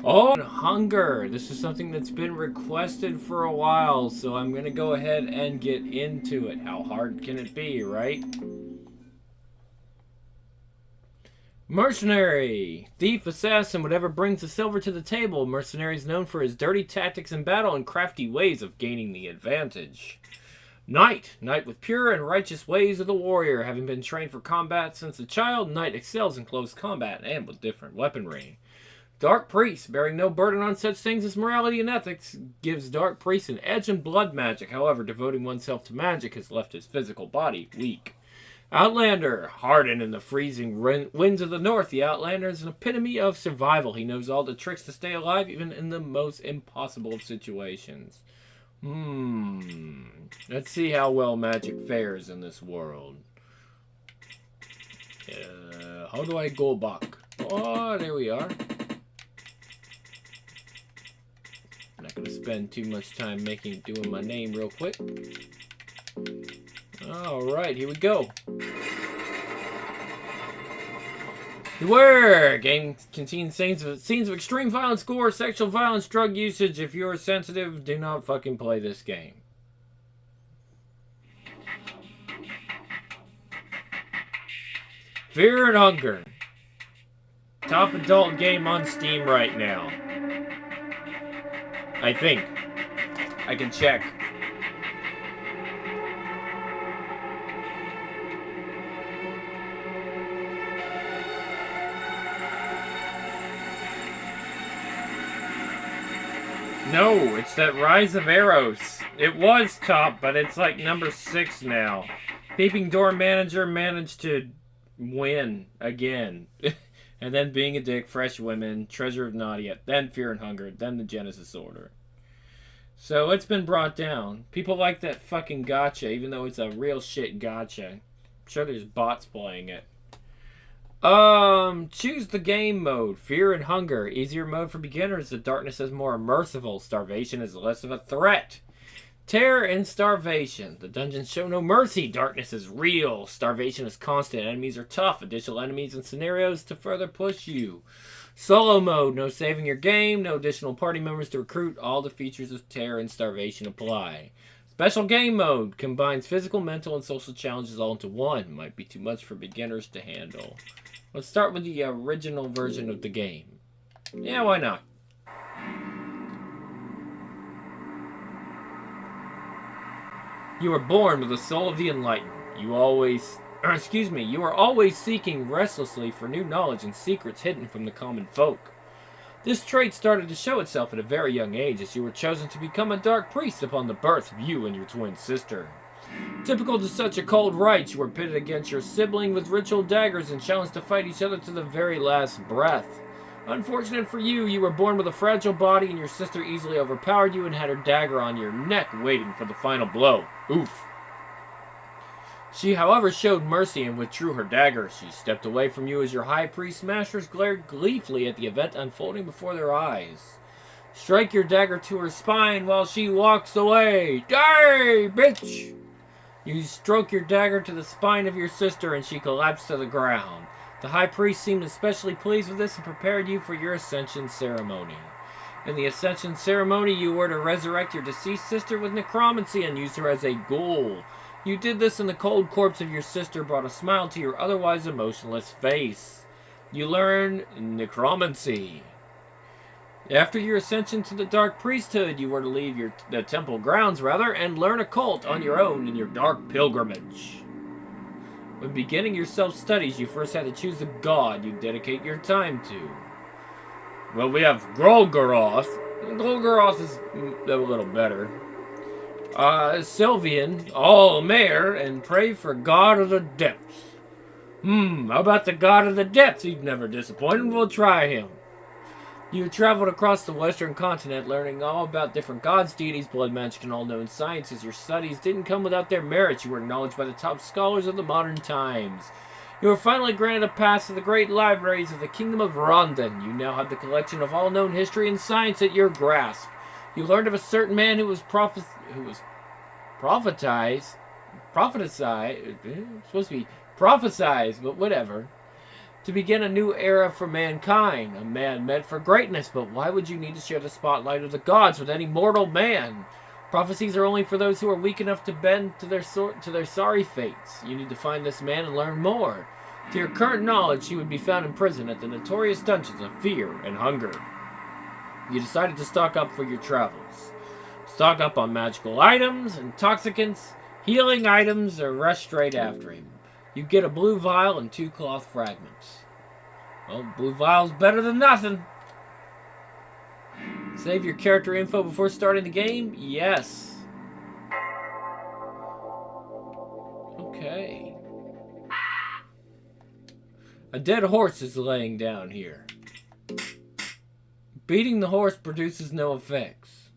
Oh, hunger. This is something that's been requested for a while, so I'm gonna go ahead and get into it. How hard can it be, right? Mercenary. Thief, assassin, whatever brings the silver to the table. Mercenary is known for his dirty tactics in battle and crafty ways of gaining the advantage. Knight. Knight with pure and righteous ways of the warrior. Having been trained for combat since a child, Knight excels in close combat and with different weaponry. Dark Priest, bearing no burden on such things as morality and ethics, gives Dark Priest an edge in blood magic. However, devoting oneself to magic has left his physical body weak. Outlander, hardened in the freezing winds of the north, the Outlander is an epitome of survival. He knows all the tricks to stay alive, even in the most impossible of situations. Let's see how well magic fares in this world. How do I go back? Oh, there we are. I'm not going to spend too much time doing my name real quick. Alright, here we go. Beware! Game contains scenes of extreme violence, gore, sexual violence, drug usage. If you're sensitive, do not fucking play this game. Fear and Hunger. Top adult game on Steam right now. I think. I can check. No, it's that Rise of Eros. It was top, but it's like number 6 now. Peeping Door Manager managed to win again. And then Being a Dick, Fresh Women, Treasure of Nadia, then Fear and Hunger, then the Genesis Order. So it's been brought down. People like that fucking gacha, even though it's a real shit gacha. I'm sure there's bots playing it. Choose the game mode. Fear and Hunger. Easier mode for beginners. The darkness is more merciful. Starvation is less of a threat. Terror and Starvation. The dungeons show no mercy. Darkness is real. Starvation is constant. Enemies are tough. Additional enemies and scenarios to further push you. Solo mode. No saving your game. No additional party members to recruit. All the features of Terror and Starvation apply. Special game mode. Combines physical, mental, and social challenges all into one. Might be too much for beginners to handle. Let's start with the original version of the game. Yeah, why not? You are born with the soul of the enlightened. You are always seeking restlessly for new knowledge and secrets hidden from the common folk. This trait started to show itself at a very young age as you were chosen to become a dark priest upon the birth of you and your twin sister. Typical to such occult rites, you were pitted against your sibling with ritual daggers and challenged to fight each other to the very last breath. Unfortunate for you, you were born with a fragile body and your sister easily overpowered you and had her dagger on your neck waiting for the final blow. Oof. She, however, showed mercy and withdrew her dagger. She stepped away from you as your high priest masters glared gleefully at the event unfolding before their eyes. Strike your dagger to her spine while she walks away. Die, bitch! You stroke your dagger to the spine of your sister and she collapsed to the ground. The high priest seemed especially pleased with this and prepared you for your ascension ceremony. In the ascension ceremony, you were to resurrect your deceased sister with necromancy and use her as a ghoul. You did this and the cold corpse of your sister brought a smile to your otherwise emotionless face. You learn necromancy. After your ascension to the Dark Priesthood, you were to leave the temple grounds, and learn occult on your own in your dark pilgrimage. When beginning your self-studies, you first had to choose the god you dedicate your time to. Well, we have Golgoroth. Golgoroth is a little better. Sylvian, All-Mayor, and pray for God of the Depths. How about the God of the Depths? He's never disappointed. We'll try him. You traveled across the western continent learning all about different gods, deities, blood magic, and all known sciences. Your studies didn't come without their merits. You were acknowledged by the top scholars of the modern times. You were finally granted a pass to the great libraries of the Kingdom of Rondon. You now have the collection of all known history and science at your grasp. You learned of a certain man who was prophesized, but whatever, to begin a new era for mankind. A man meant for greatness, but why would you need to share the spotlight of the gods with any mortal man? Prophecies are only for those who are weak enough to bend to their sorry fates. You need to find this man and learn more. To your current knowledge, he would be found in prison at the notorious dungeons of Fear and Hunger. You decided to stock up for your travels. Stock up on magical items, intoxicants, healing items, or rush straight after him. You get a blue vial and 2 cloth fragments. Well, blue vial's better than nothing. Save your character info before starting the game? Yes. Okay. A dead horse is laying down here. Beating the horse produces no effects.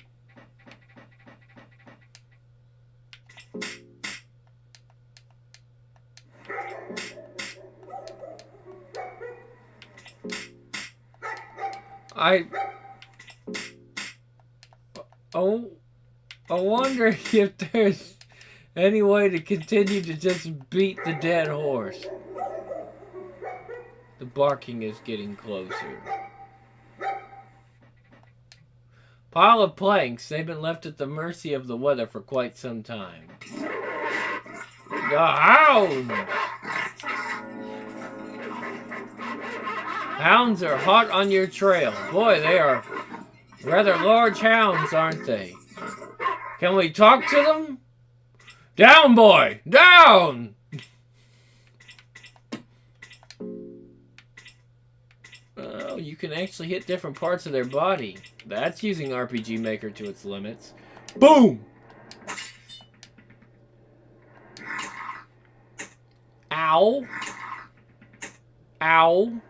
I wonder if there's any way to continue to just beat the dead horse. The barking is getting closer. Pile of planks. They've been left at the mercy of the weather for quite some time. The hounds! Hounds are hot on your trail. Boy, they are rather large hounds, aren't they? Can we talk to them? Down, boy! Down! Oh, you can actually hit different parts of their body. That's using RPG Maker to its limits. Boom! Ow! Ow!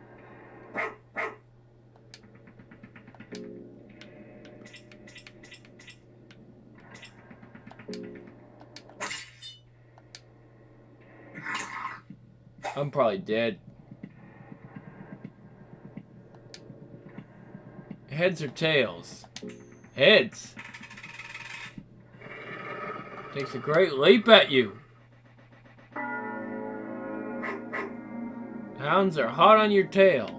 I'm probably dead. Heads or tails? Heads. Takes a great leap at you. Hounds are hot on your tail.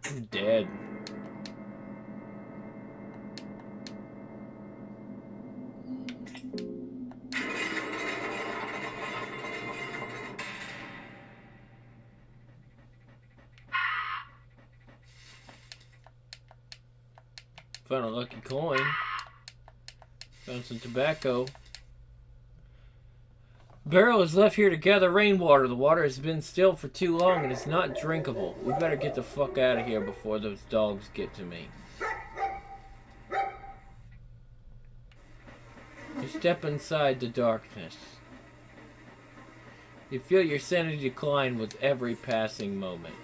I'm dead. Found a lucky coin. Found some tobacco. Barrel is left here to gather rainwater. The water has been still for too long and it's not drinkable. We better get the fuck out of here before those dogs get to me. You step inside the darkness. You feel your sanity decline with every passing moment.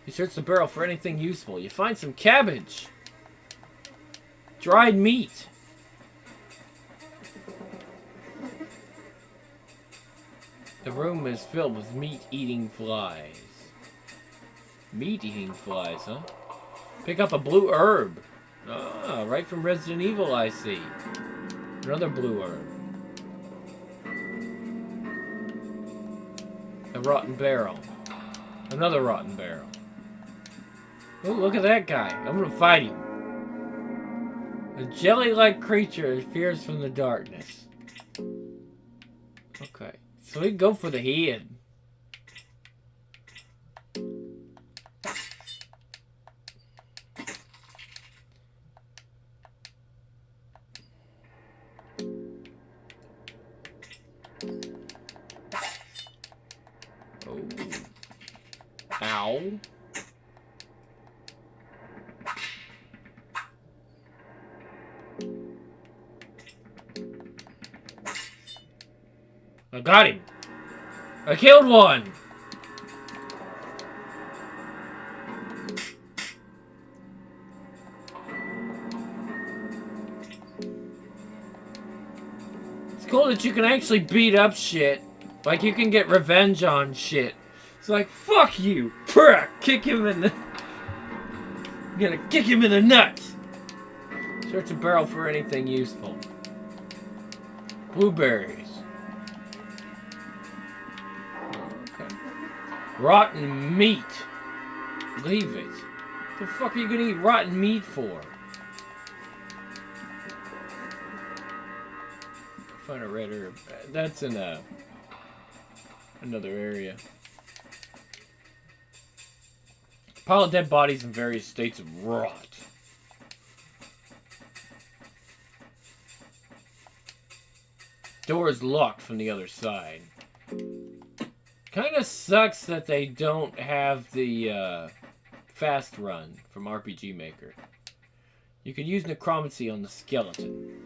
You search the barrel for anything useful. You find some cabbage. Dried meat. The room is filled with meat-eating flies. Meat-eating flies, huh? Pick up a blue herb. Ah, right from Resident Evil, I see. Another blue herb. A rotten barrel. Another rotten barrel. Oh, look at that guy. I'm gonna fight him. A jelly-like creature appears from the darkness. Okay. So we go for the head. Oh. Ow. I got him. I killed one. It's cool that you can actually beat up shit. Like, you can get revenge on shit. It's like, fuck you. Kick him in the... I'm gonna kick him in the nuts. Search a barrel for anything useful. Blueberries. Okay. Rotten meat. Leave it. What the fuck are you gonna eat rotten meat for? Find a red herb. That's in another area. Pile of dead bodies in various states of rot. Door is locked from the other side. Kinda sucks that they don't have the fast run from RPG Maker. You could use necromancy on the skeleton.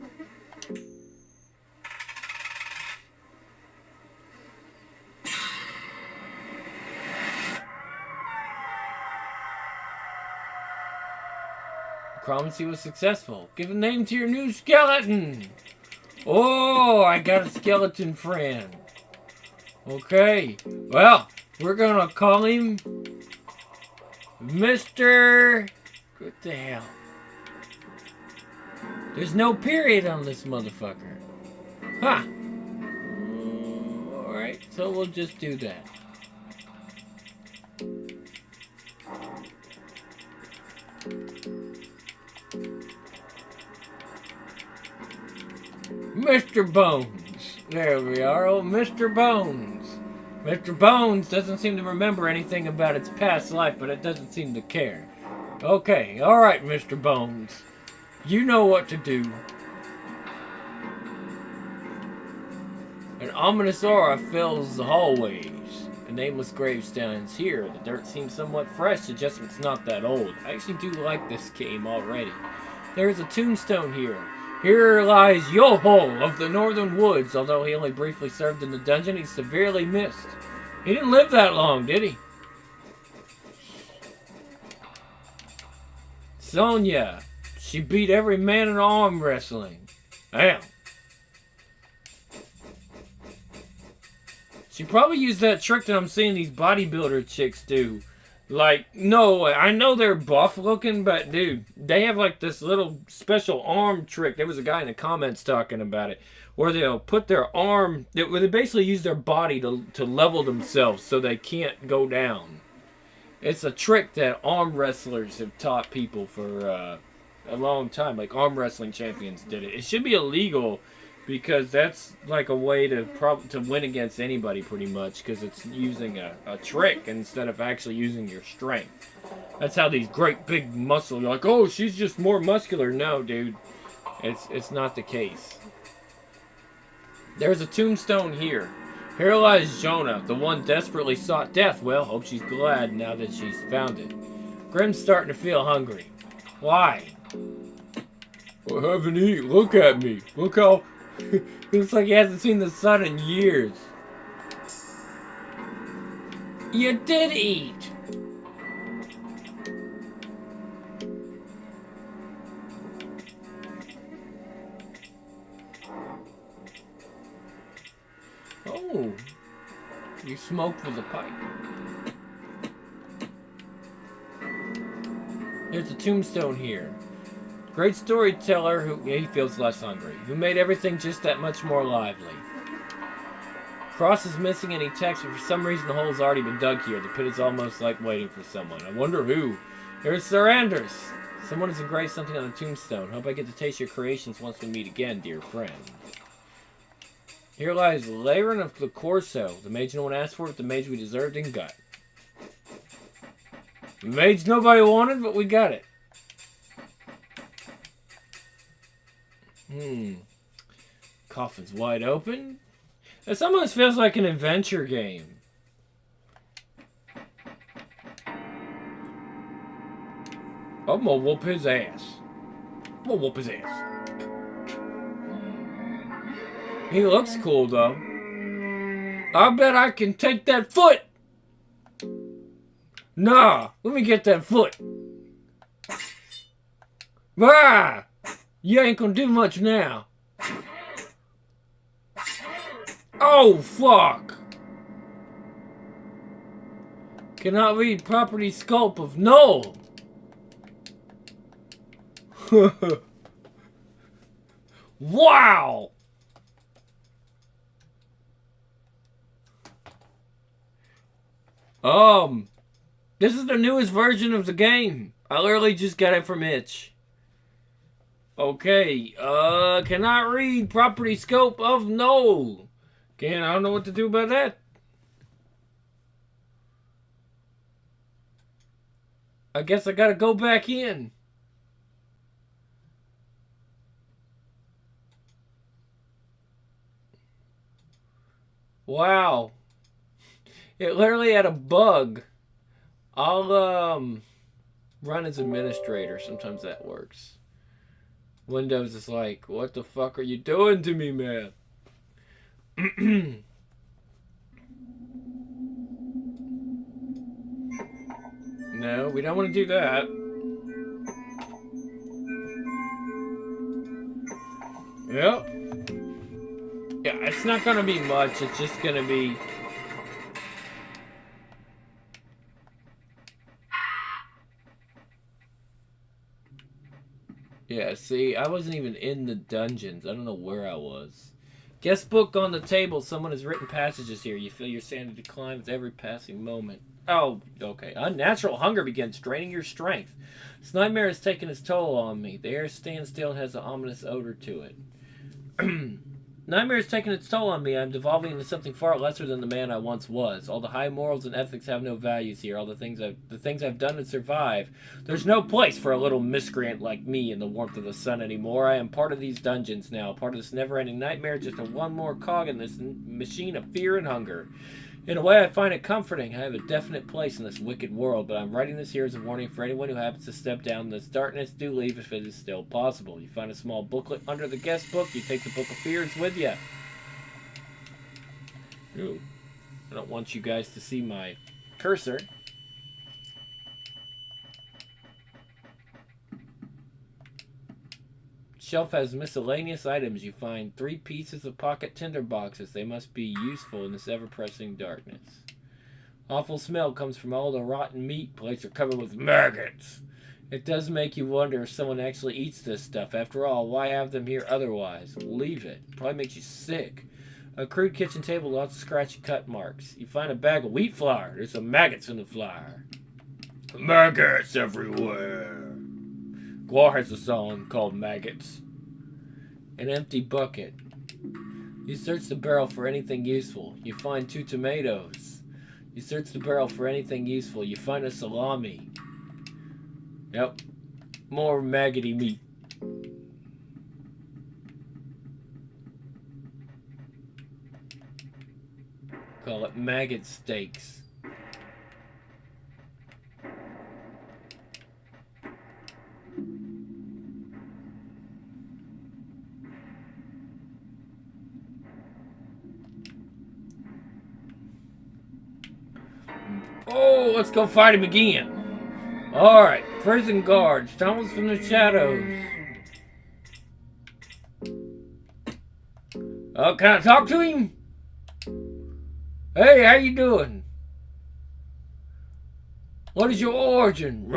Necromancy was successful. Give a name to your new skeleton. Oh, I got a skeleton friend. Okay. Well, we're gonna call him Mr. What the hell? There's no period on this motherfucker. Huh. Alright, so we'll just do that. Mr. Bones. There we are, old Mr. Bones. Mr. Bones doesn't seem to remember anything about its past life, but it doesn't seem to care. Okay, alright, Mr. Bones. You know what to do. An ominous aura fills the hallways. A nameless grave stands here. The dirt seems somewhat fresh, suggesting it's not that old. I actually do like this game already. There is a tombstone here. Here lies Yoho of the Northern Woods. Although he only briefly served in the dungeon, he's severely missed. He didn't live that long, did he? Sonya. She beat every man in arm wrestling. Damn. She probably used that trick that I'm seeing these bodybuilder chicks do. Like, no, I know they're buff looking, but dude, they have like this little special arm trick. There was a guy in the comments talking about it, where they'll put their arm, where they basically use their body to level themselves so they can't go down. It's a trick that arm wrestlers have taught people for a long time. Like arm wrestling champions did it. It should be illegal because that's like a way to win against anybody pretty much, because it's using a trick instead of actually using your strength. That's how these great big muscles, you're like, oh, she's just more muscular. No, dude, it's not the case. There's a tombstone here. Here lies Jonah, the one desperately sought death. Well, hope she's glad now that she's found it. Grim's starting to feel hungry. Why? I haven't eaten. Look at me. Look how... looks like he hasn't seen the sun in years. You did eat. Oh, you smoked with a pipe. There's a tombstone here. Great storyteller who he feels less hungry, who made everything just that much more lively. Cross is missing any text, but for some reason the hole has already been dug here. The pit is almost like waiting for someone. I wonder who. There's Sir Anders. Someone has engraved something on the tombstone. Hope I get to taste your creations once we meet again, dear friend. Here lies Laren of the Corso, the mage no one asked for, but the mage we deserved and got. The mage nobody wanted, but we got it. Coffin's wide open. This almost feels like an adventure game. I'm gonna whoop his ass. I'm gonna whoop his ass. He looks cool though. I bet I can take that foot. Nah, let me get that foot. Ah! You ain't gonna do much now. Oh, fuck. Cannot read property scope of no. Wow. This is the newest version of the game. I literally just got it from Itch. Okay, cannot read property scope of no. I don't know what to do about that. I guess I gotta go back in. Wow. It literally had a bug. I'll, run as administrator. Sometimes that works. Windows is like, what the fuck are you doing to me, man? No, we don't want to do that. Yep. Yeah, it's not gonna be much. It's just gonna be... Yeah, see, I wasn't even in the dungeons. I don't know where I was. Guest book on the table. Someone has written passages here. You feel your sanity decline with every passing moment. Oh, okay. Unnatural hunger begins, draining your strength. This nightmare has taken its toll on me. The air stands still and has an ominous odor to it. Nightmare has taken its toll on me. I'm devolving into something far lesser than the man I once was. All the high morals and ethics have no values here. All the things I've done to survive. There's no place for a little miscreant like me in the warmth of the sun anymore. I am part of these dungeons now, part of this never-ending nightmare, just a one more cog in this machine of fear and hunger. In a way, I find it comforting. I have a definite place in this wicked world, but I'm writing this here as a warning for anyone who happens to step down this darkness. Do leave if it is still possible. You find a small booklet under the guest book. You take the Book of Fears with you. Ooh. I don't want you guys to see my cursor. Shelf has miscellaneous items. You find 3 pieces of pocket tinder boxes. They must be useful in this ever-pressing darkness. Awful smell comes from all the rotten meat. Plates are covered with maggots. It does make you wonder if someone actually eats this stuff. After all, why have them here otherwise? Leave it. Probably makes you sick. A crude kitchen table, lots of scratchy cut marks. You find a bag of wheat flour. There's some maggots in the flour. Maggots everywhere. Guar has a song called Maggots. An empty bucket. You search the barrel for anything useful. You find 2 tomatoes. You search the barrel for anything useful. You find a salami. Yep. More maggoty meat. Call it maggot steaks. Oh, let's go fight him again. Alright, prison guards, tunnels from the shadows. Oh, can I talk to him? Hey, how you doing? What is your origin?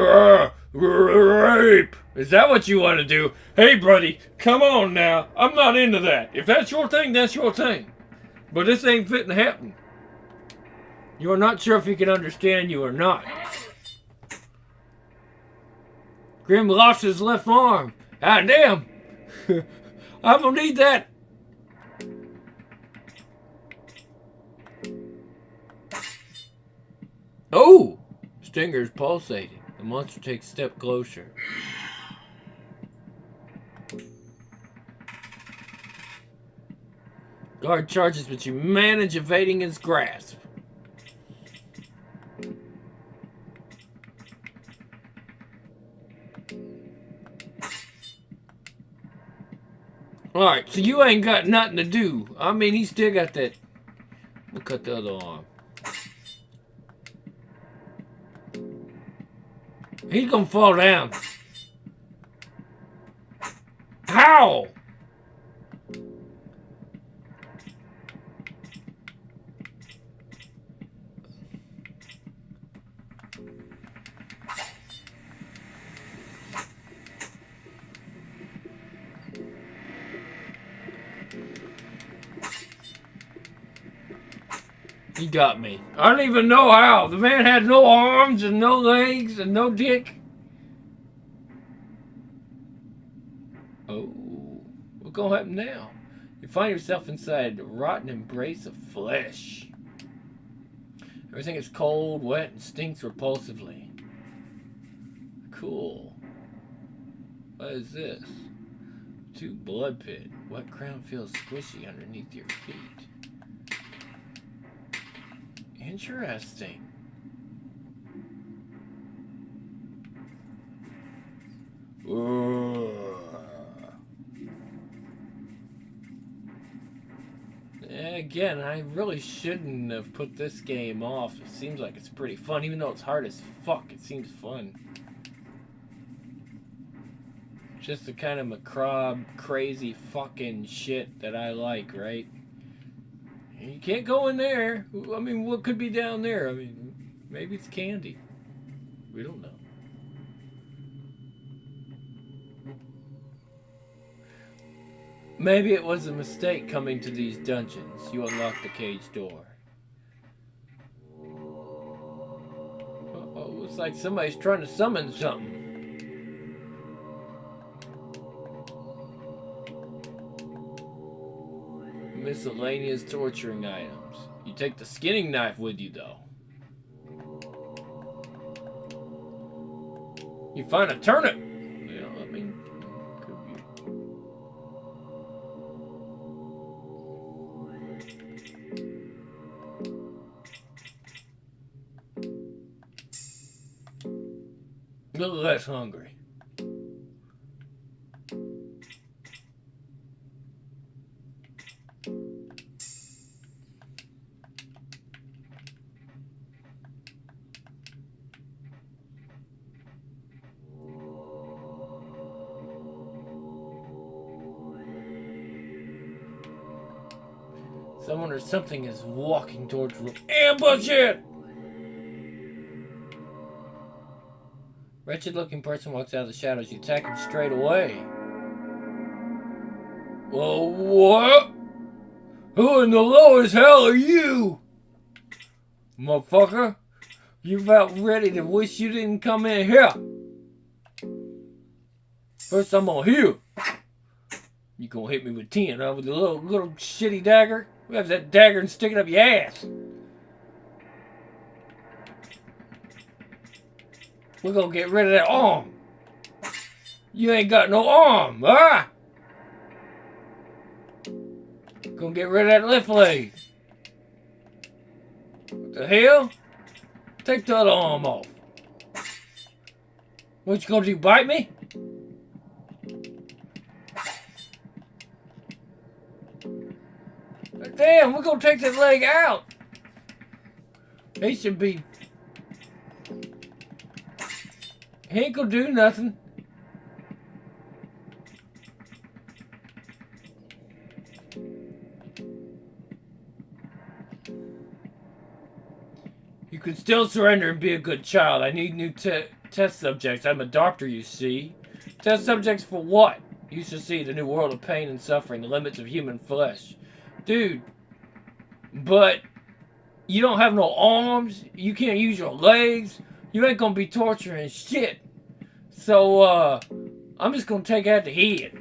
Rape! Is that what you want to do? Hey, buddy, come on now. I'm not into that. If that's your thing, that's your thing. But this ain't fitting to happen. You are not sure if he can understand you or not. Grim lost his left arm. Ah, damn. I'm gonna need that. Oh! Stinger's pulsating. The monster takes a step closer. Guard charges, but you manage evading his grasp. Alright, so you ain't got nothing to do. I mean, he still got that. We'll cut the other arm. He's gonna fall down. How? You got me. I don't even know how. The man had no arms and no legs and no dick. Oh, what's gonna happen now? You find yourself inside a rotten embrace of flesh. Everything is cold, wet, and stinks repulsively. Cool. What is this? Two blood pit. Wet ground feels squishy underneath your feet. Interesting. Again, I really shouldn't have put this game off. It seems like it's pretty fun, even though it's hard as fuck. It seems fun. Just the kind of macabre, crazy fucking shit that I like, right? And you can't go in there. I mean, what could be down there? I mean, maybe it's candy. We don't know. Maybe it was a mistake coming to these dungeons. You unlock the cage door. Uh-oh, looks like somebody's trying to summon something. Miscellaneous torturing items. You take the skinning knife with you, though. You find a turnip. You know, I mean, could be. A little less hungry. Someone or something is walking towards the room. Ambush it! Wretched looking person walks out of the shadows. You attack him straight away. Whoa, what? Who in the lowest hell are you? Motherfucker. You about ready to wish you didn't come in here. First I'm gonna hit you. You gonna hit me with 10, huh? With a little shitty dagger? We have that dagger and stick it up your ass. We're gonna get rid of that arm. You ain't got no arm, huh? Gonna get rid of that left leg. What the hell? Take the other arm off. What you gonna do, bite me? Damn, we're gonna take that leg out. He should be. He ain't gonna do nothing. You can still surrender and be a good child. I need new test subjects. I'm a doctor, you see. Test subjects for what? You should see the new world of pain and suffering, the limits of human flesh. Dude, but you don't have no arms. You can't use your legs. You ain't gonna be torturing shit. So, I'm just gonna take out the head.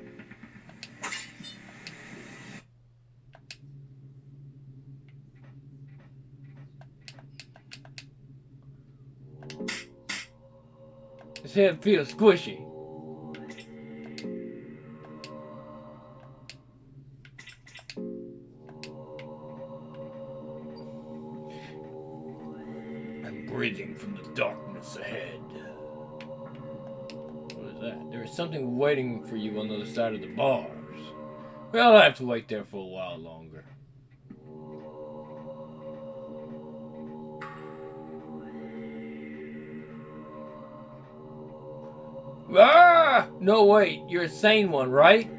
His head feels squishy. I'm breathing from the darkness ahead. What is that? There is something waiting for you on the other side of the bars. Well, I'll have to wait there for a while longer. Ah! No, wait. You're a sane one, right?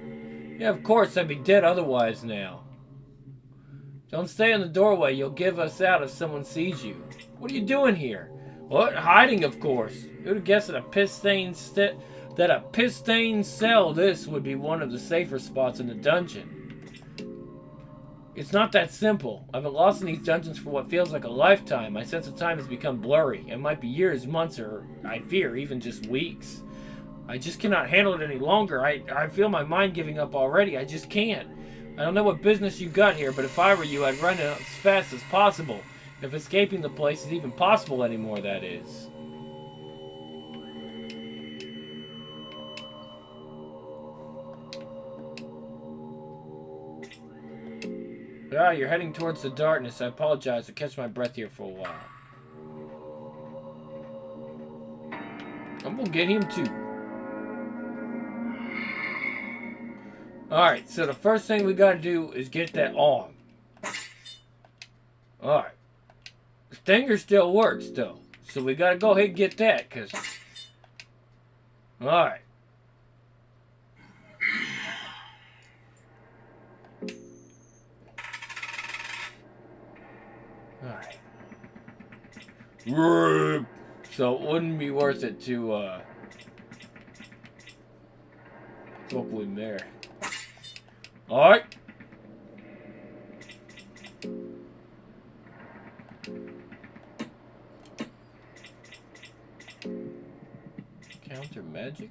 Yeah, of course. I'd be dead otherwise now. Don't stay in the doorway. You'll give us out if someone sees you. What are you doing here? What? Hiding, of course. Who'd have guessed that a piss-stained cell this would be one of the safer spots in the dungeon? It's not that simple. I've been lost in these dungeons for what feels like a lifetime. My sense of time has become blurry. It might be years, months, or, I fear, even just weeks. I just cannot handle it any longer. I feel my mind giving up already. I just can't. I don't know what business you got here, but if I were you, I'd run as fast as possible. If escaping the place is even possible anymore, that is. Ah, you're heading towards the darkness. I apologize. I catch my breath here for a while. I'm gonna get him too. Alright, so the first thing we gotta do is get that arm. Alright. The stinger still works though. So we gotta go ahead and get that, cause... Alright. Alright. So it wouldn't be worth it to, go with there. Alright. Counter magic?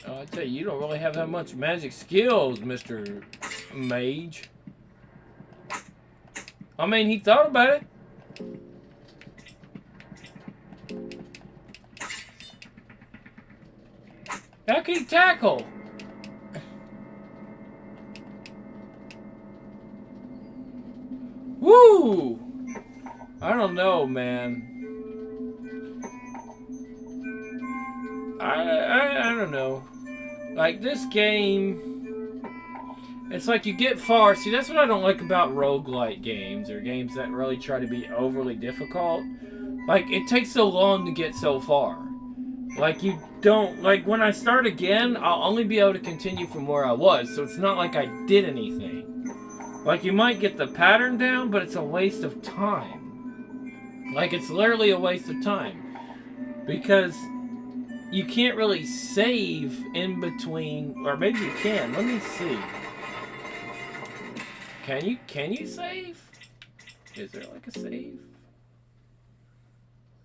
Oh, I tell you, you don't really have that much magic skills, Mr. Mage. I mean, he thought about it. How can he tackle? Woo! I don't know, man. I don't know. Like, this game, it's like you get far. See, that's what I don't like about roguelike games, or games that really try to be overly difficult. Like, it takes so long to get so far. Like, you don't, like, when I start again, I'll only be able to continue from where I was, so it's not like I did anything. Like, you might get the pattern down, but it's a waste of time. Like, it's literally a waste of time. Because you can't really save in between, or maybe you can. Let me see. Can you save? Is there like a save?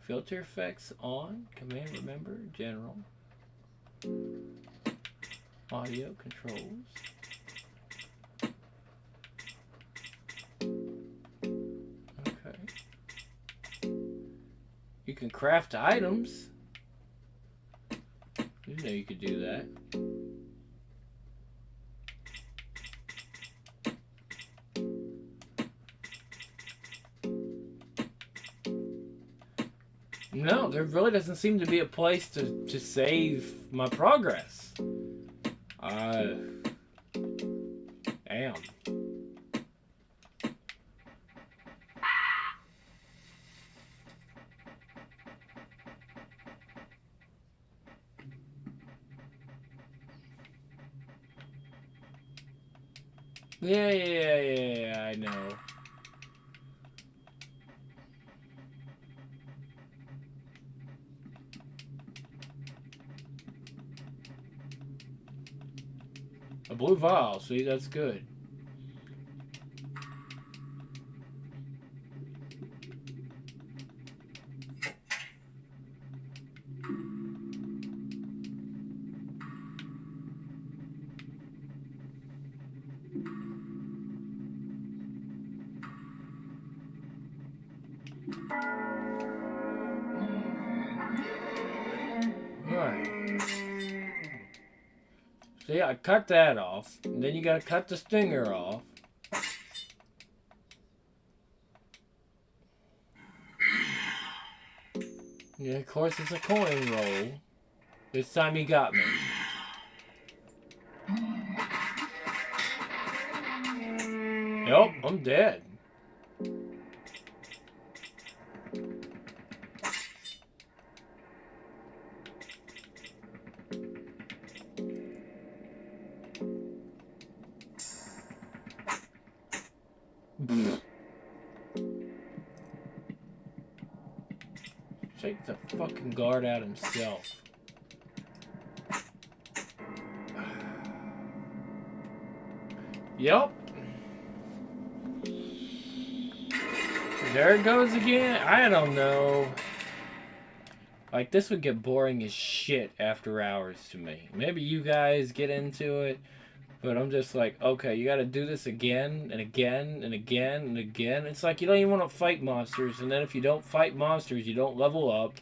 Filter effects on. Command remember. General. Audio controls. Okay. You can craft items. You know you could do that. No, there really doesn't seem to be a place to save my progress. Damn. Yeah, I know. A blue vial, see, that's good. Alright. See, I cut that off. And then you gotta cut the stinger off. Yeah, of course it's a coin roll. This time he got me. Yup, I'm dead. Take the fucking guard out himself. Yup. There it goes again. I don't know. Like, this would get boring as shit after hours to me. Maybe you guys get into it, but I'm just like, okay, you gotta do this again and again and again and again. It's like you don't even want to fight monsters, and then if you don't fight monsters, you don't level up.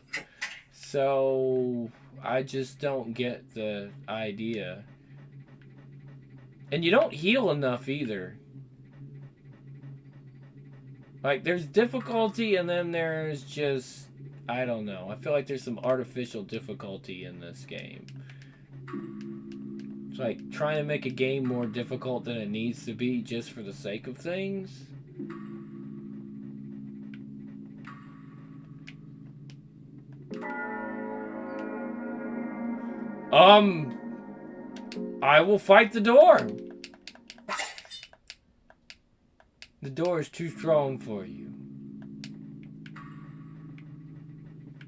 So, I just don't get the idea. And you don't heal enough either. Like, there's difficulty, and then there's just, I don't know. I feel like there's some artificial difficulty in this game. It's like trying to make a game more difficult than it needs to be just for the sake of things. I will fight the door. The door is too strong for you.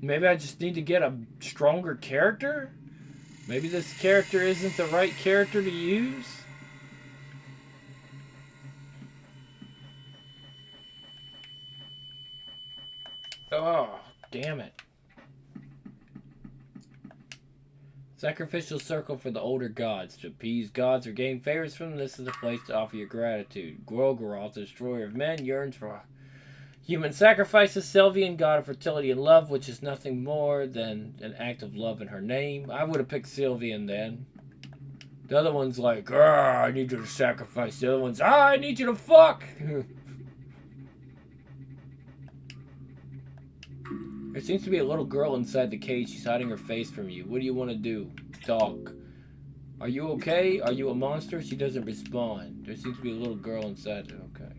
Maybe I just need to get a stronger character? Maybe this character isn't the right character to use? Oh, damn it. Sacrificial circle for the older gods. To appease gods or gain favors from them, this is the place to offer your gratitude. Gorgoroth, the destroyer of men, yearns for human sacrifices. Sylvian, god of fertility and love, which is nothing more than an act of love in her name. I would have picked Sylvian then. The other one's like, I need you to sacrifice. The other one's, I need you to fuck. There seems to be a little girl inside the cage. She's hiding her face from you. What do you want to do? Talk. Are you okay? Are you a monster? She doesn't respond. There seems to be a little girl inside. Okay.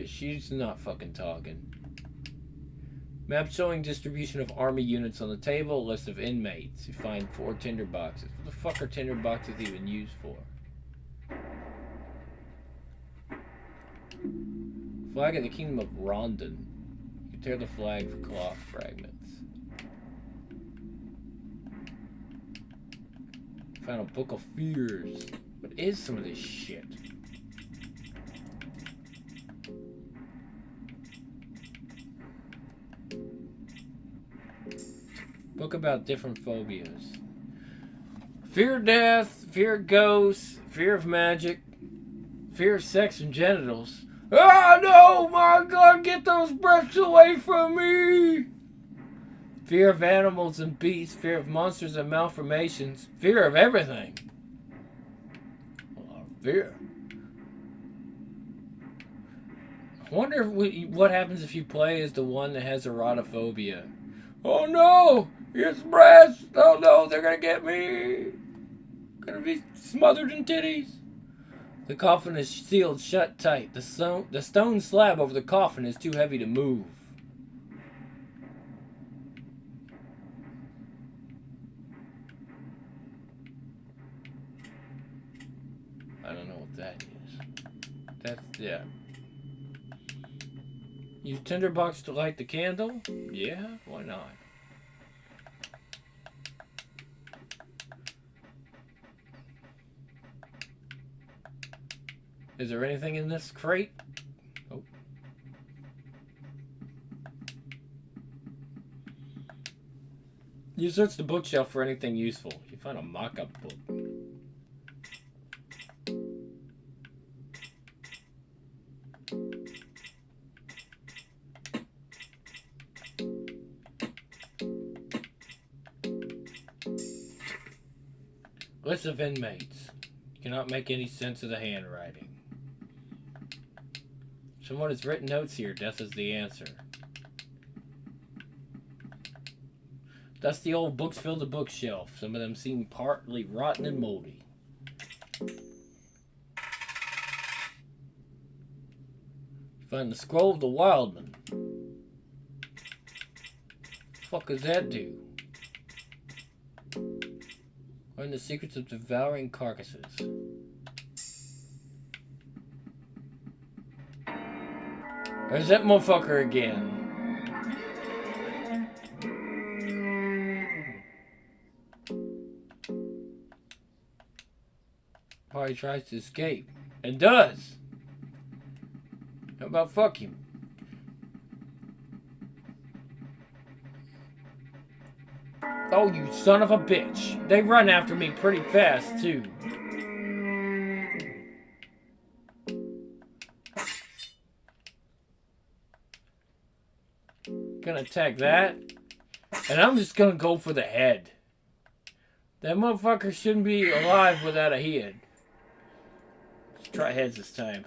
She's not fucking talking. Map showing distribution of army units on the table. List of inmates. You find 4 tinder boxes. What the fuck are tinder boxes even used for? Flag of the Kingdom of Rondon. You can tear the flag for cloth fragments. Found a Book of Fears. What is some of this shit? Book about different phobias. Fear of death, fear of ghosts, fear of magic, fear of sex and genitals. Ah, no! My God, get those breasts away from me! Fear of animals and beasts, fear of monsters and malformations, fear of everything. Fear. I wonder what happens if you play as the one that has erotophobia. Oh no! It's breasts! Oh no, they're gonna get me! Gonna be smothered in titties. The coffin is sealed shut tight. The stone slab over the coffin is too heavy to move. I don't know what that is. That's, yeah. Use tinderbox to light the candle? Yeah, why not? Is there anything in this crate? Oh. You search the bookshelf for anything useful. You find a mock-up book. List of inmates. You cannot make any sense of the handwriting. Someone has written notes here. Death is the answer. Dusty old books fill the bookshelf. Some of them seem partly rotten and moldy. Find the scroll of the Wildman. What the fuck does that do? Learn the secrets of devouring carcasses. There's that motherfucker again. he tries to escape. And does. How about fuck him? Oh, you son of a bitch. They run after me pretty fast, too. Gonna attack that. And I'm just gonna go for the head. That motherfucker shouldn't be alive without a head. Let's try heads this time.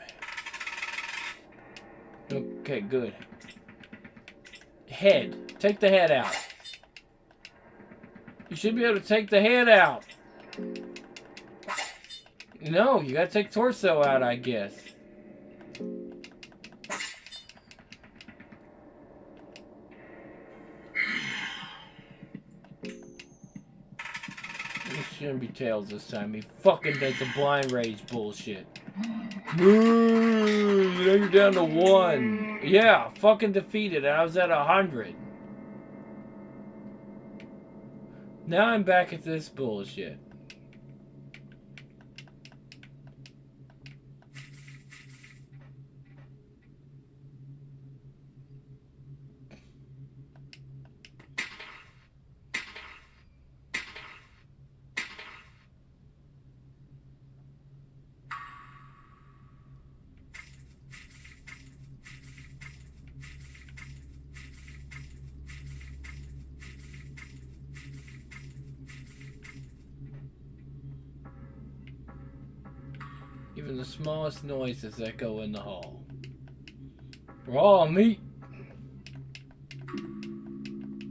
Okay, good. Head. Take the head out. You should be able to take the head out. No, you gotta take torso out, I guess. It shouldn't be tails this time. He fucking does the blind rage bullshit. Now you're down to 1. Yeah, fucking defeated. I was at 100. Now I'm back at this bullshit. Even the smallest noises echo in the hall. Raw meat.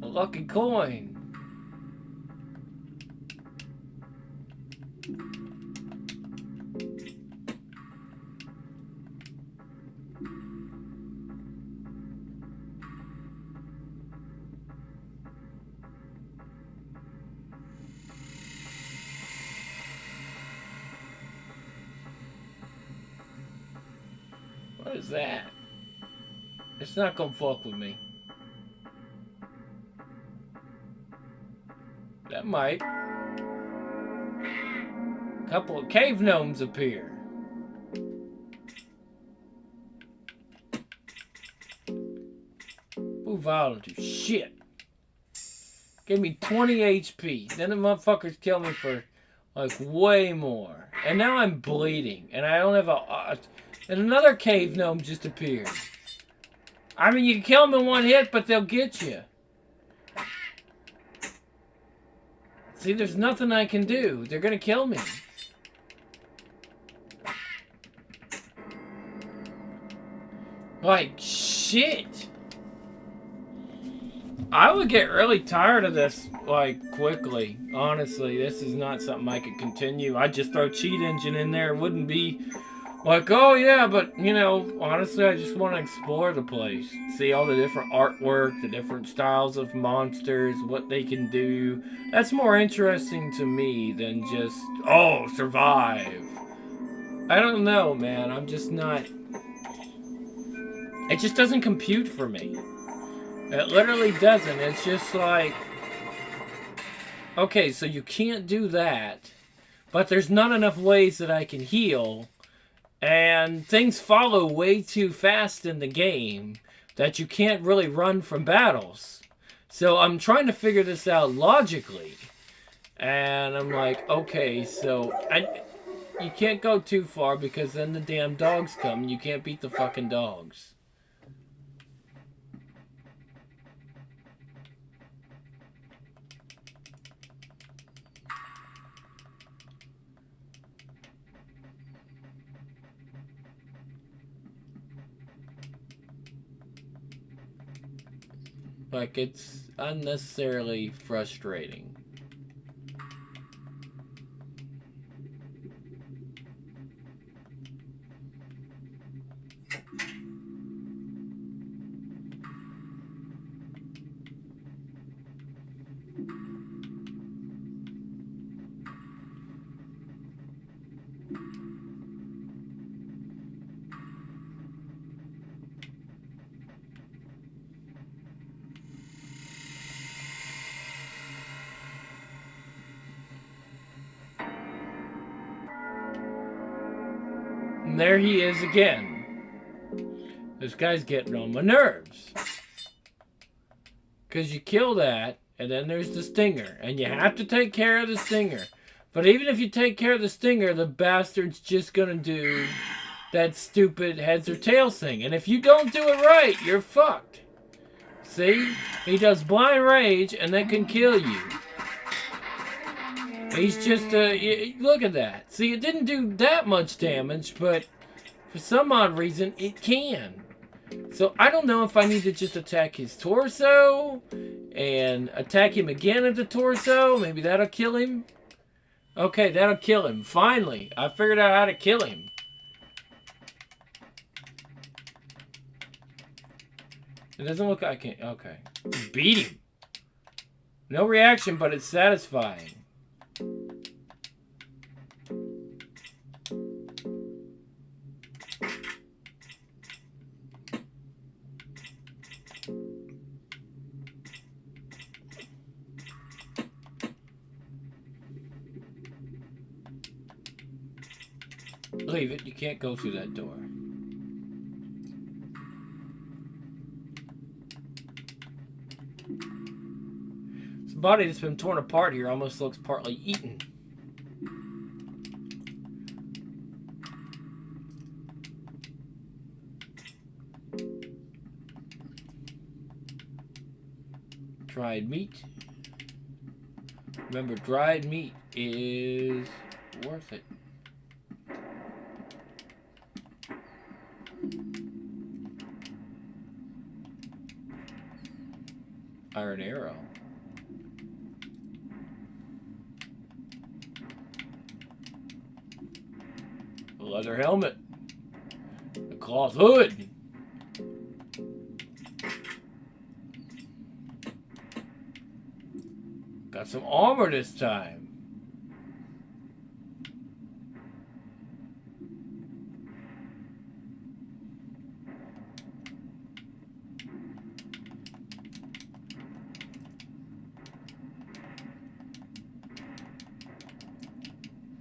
A lucky coin. What is that? It's not gonna fuck with me. That might. A couple of cave gnomes appear. Move out into shit. Gave me 20 HP. Then the motherfuckers kill me for like way more. And now I'm bleeding. And I don't have a... And another cave gnome just appeared. I mean, you can kill them in one hit, but they'll get you. See, there's nothing I can do. They're gonna kill me. Like, shit. I would get really tired of this, like, quickly. Honestly, this is not something I could continue. I'd just throw Cheat Engine in there. It wouldn't be... Like, oh yeah, but, you know, honestly, I just want to explore the place. See all the different artwork, the different styles of monsters, what they can do. That's more interesting to me than just, oh, survive. I don't know, man. I'm just not... It just doesn't compute for me. It literally doesn't. It's just like... Okay, so you can't do that, but there's not enough ways that I can heal... And things follow way too fast in the game that you can't really run from battles. So I'm trying to figure this out logically. And I'm like, okay, so you can't go too far because then the damn dogs come and you can't beat the fucking dogs. Like, it's unnecessarily frustrating. And there he is again. This guy's getting on my nerves. Because you kill that, and then there's the stinger. And you have to take care of the stinger. But even if you take care of the stinger, the bastard's just going to do that stupid heads or tails thing. And if you don't do it right, you're fucked. See? He does blind rage, and that can kill you. He's just, look at that. See, it didn't do that much damage, but for some odd reason, it can. So I don't know if I need to just attack his torso and attack him again at the torso. Maybe that'll kill him. Okay, that'll kill him. Finally, I figured out how to kill him. It doesn't look like I can. Okay. Beat him. No reaction, but it's satisfying. Leave it. You can't go through that door. This body that's been torn apart here almost looks partly eaten. Dried meat. Remember, dried meat is worth it. Iron arrow. A leather helmet. A cloth hood. Got some armor this time.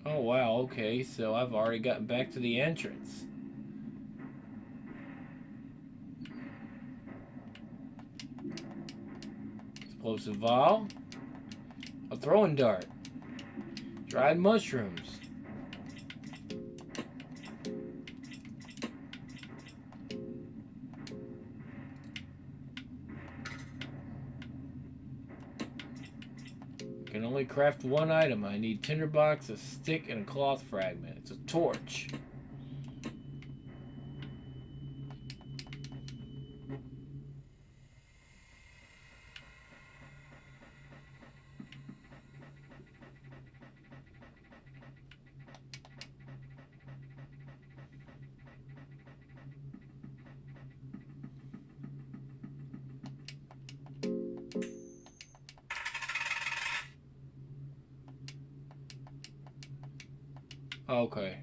Oh wow, okay, so I've already gotten back to the entrance. Explosive vial. A throwing dart. Dried mushrooms. Can only craft one item. I need tinderbox, a stick, and a cloth fragment. It's a torch. Okay.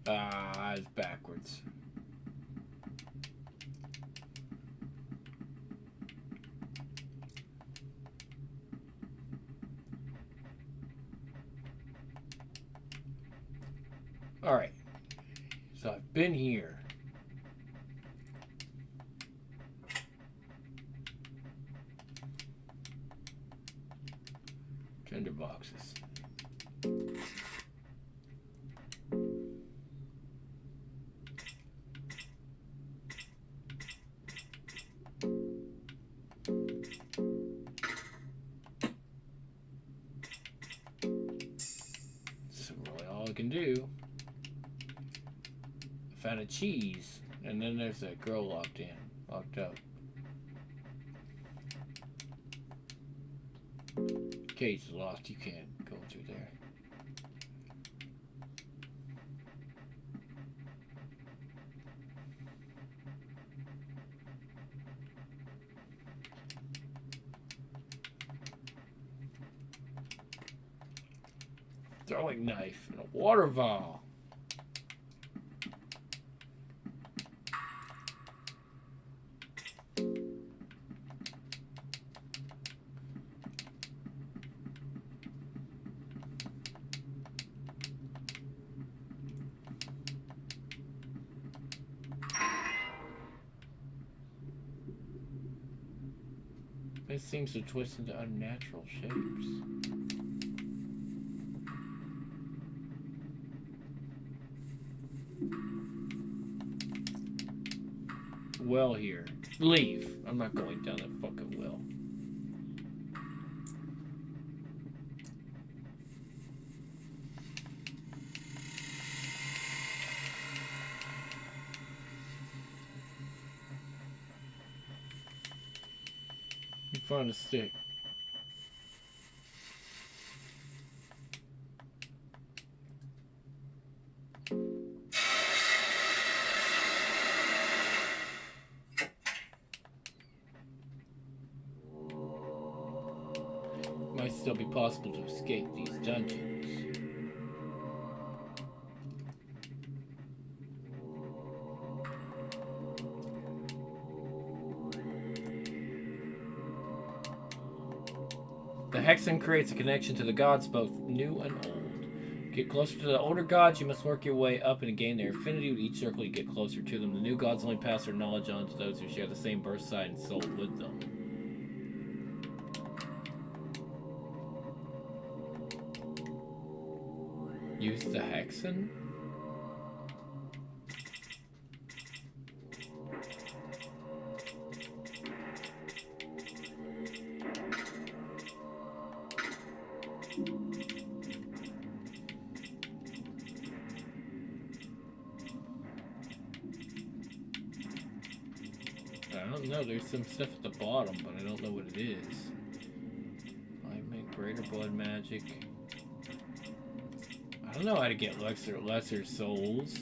Ah, it's backwards. Alright. So I've been here. Tinder boxes. That's really all I can do. I found a cheese, and then there's that girl locked up. Cage is locked. You can't go through there. Throwing knife and a water vial. It seems to twist into unnatural shapes. Well here. Leave. I'm not going down that fucking well. You find a stick. Might still be possible to escape these dungeons. The hexen creates a connection to the gods, both new and old. Get closer to the older gods, you must work your way up and gain their affinity. With each circle, you get closer to them. The new gods only pass their knowledge on to those who share the same birth side and soul with them. Use the hexen? I don't know, there's some stuff at the bottom, but I don't know what it is. Might make greater blood magic. I don't know how to get lesser souls.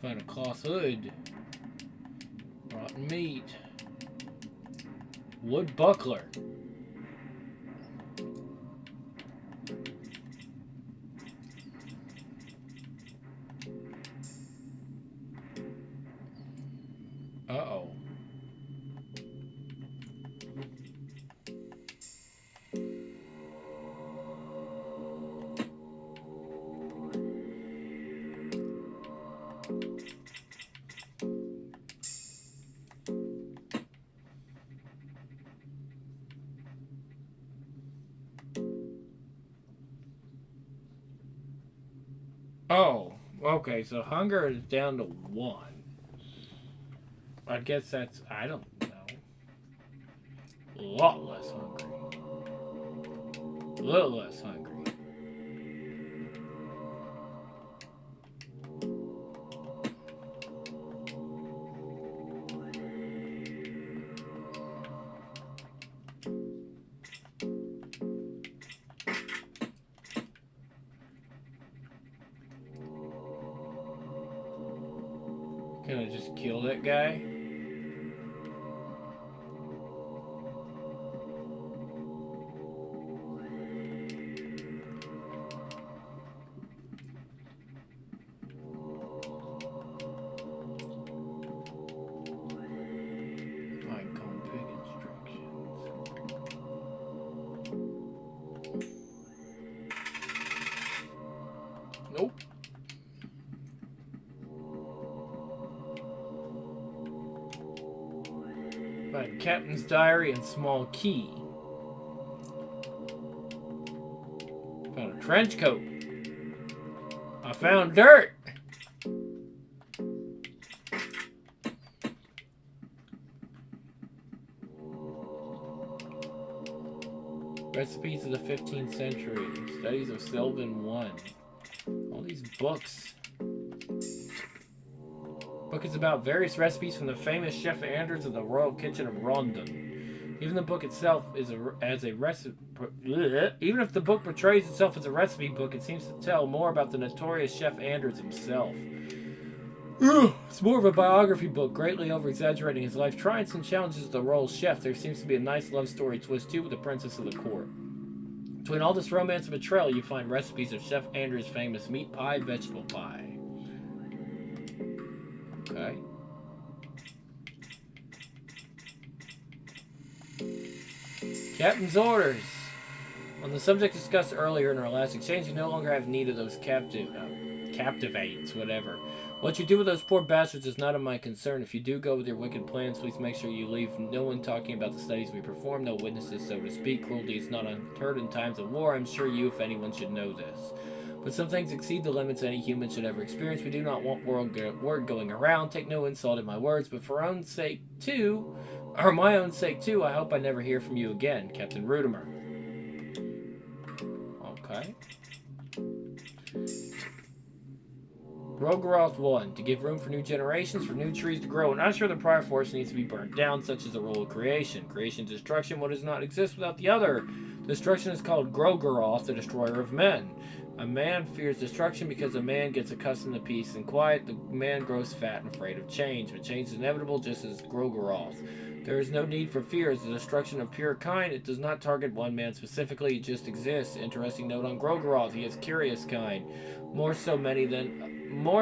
Find a cloth hood. Rotten meat. Wood buckler. Uh-oh. Oh, okay, so hunger is down to 1. I guess that's, I don't know. A lot less hungry. A little less hungry. Can I just kill that guy? Pinecone pig instructions. Nope. Find captain's diary and small key. Found a trench coat. I found dirt. Recipes of the 15th century. Studies of Sylvan 1. All these books. Book is about various recipes from the famous Chef Anders of the Royal Kitchen of Rondon. Even the book itself is as a recipe. Even if the book portrays itself as a recipe book, it seems to tell more about the notorious Chef Anders himself. It's more of a biography book, greatly over-exaggerating his life triumphs and challenges of the role of chef. There seems to be a nice love story twist, too, with the princess of the court. Between all this romance and betrayal, you find recipes of Chef Andrew's famous meat pie, vegetable pie. Okay. Captain's orders. On the subject discussed earlier in our last exchange, you no longer have need of those captivates, whatever. What you do with those poor bastards is none of my concern. If you do go with your wicked plans, please make sure you leave no one talking about the studies we perform, no witnesses, so to speak. Cruelty is not unheard in times of war. I'm sure you, if anyone, should know this. But some things exceed the limits any human should ever experience. We do not want word going around. Take no insult in my words, but for own sake too, or my own sake too, I hope I never hear from you again, Captain Rudimer. Okay. Rogoroth 1. To give room for new generations, for new trees to grow. And not sure the prior forest needs to be burnt down, such as the role of creation. Creation, destruction, what does not exist without the other? Destruction is called Grogoroth, the destroyer of men. A man fears destruction because a man gets accustomed to peace and quiet. The man grows fat and afraid of change. But change is inevitable, just as Grogoroth. There is no need for fear. As the destruction of pure kind, it does not target one man specifically, it just exists. Interesting note on Grogoroth, he is curious kind. More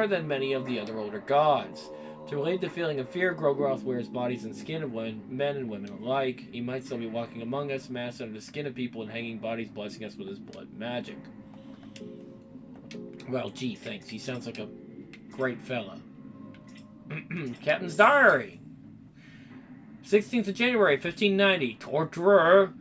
than many of the other older gods. To relieve the feeling of fear, Grogoroth wears bodies and skin of men and women alike. He might still be walking among us, masked under the skin of people and hanging bodies, blessing us with his blood magic. Well, gee, thanks. He sounds like a great fella. Captain's diary. 16th of January, 1590. Torturer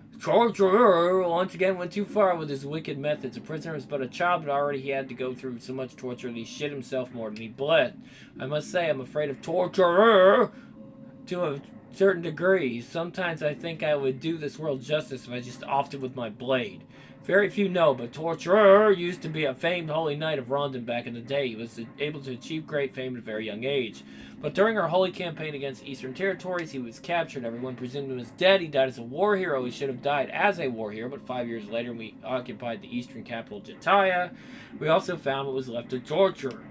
once again went too far with his wicked methods. The prisoner was but a child, but already he had to go through so much torture that he shit himself more than he bled. I must say, I'm afraid of torturer to a certain degree. Sometimes I think I would do this world justice if I just offed it with my blade. Very few know, but Torturer used to be a famed holy knight of Rondon back in the day. He was able to achieve great fame at a very young age. But during our holy campaign against Eastern territories, he was captured. Everyone presumed he was dead. He died as a war hero. He should have died as a war hero, but 5 years later, when we occupied the eastern capital, Jataya, we also found what was left of Torturer.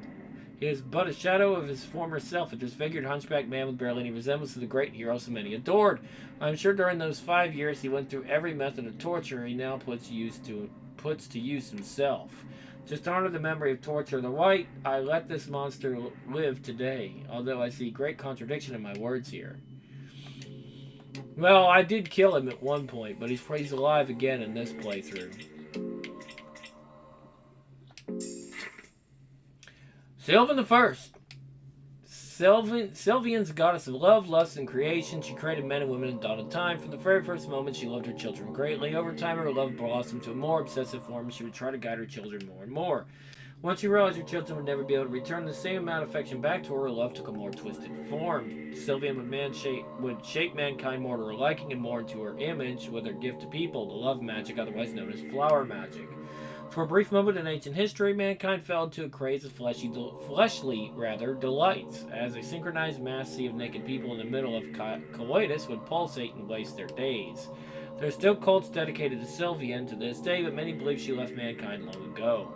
He is but a shadow of his former self, a disfigured hunchback man with barely any resemblance to the great hero so many adored. I'm sure during those 5 years he went through every method of torture he now puts to use himself. Just honor the memory of Torture the White. I let this monster live today, although I see great contradiction in my words here. Well, I did kill him at one point, but he's alive again in this playthrough. Sylvan the First. Sylvian's goddess of love, lust, and creation. She created men and women in dawn of time. From the very first moment, she loved her children greatly. Over time, her love blossomed to a more obsessive form, and she would try to guide her children more and more. Once she realized her children would never be able to return the same amount of affection back to her, her love took a more twisted form. Sylvian would shape mankind more to her liking and more into her image with her gift to people, the love magic, otherwise known as flower magic. For a brief moment in ancient history, mankind fell into a craze of fleshly delights, as a synchronized mass sea of naked people in the middle of coitus would pulsate and waste their days. There are still cults dedicated to Sylvian to this day, but many believe she left mankind long ago.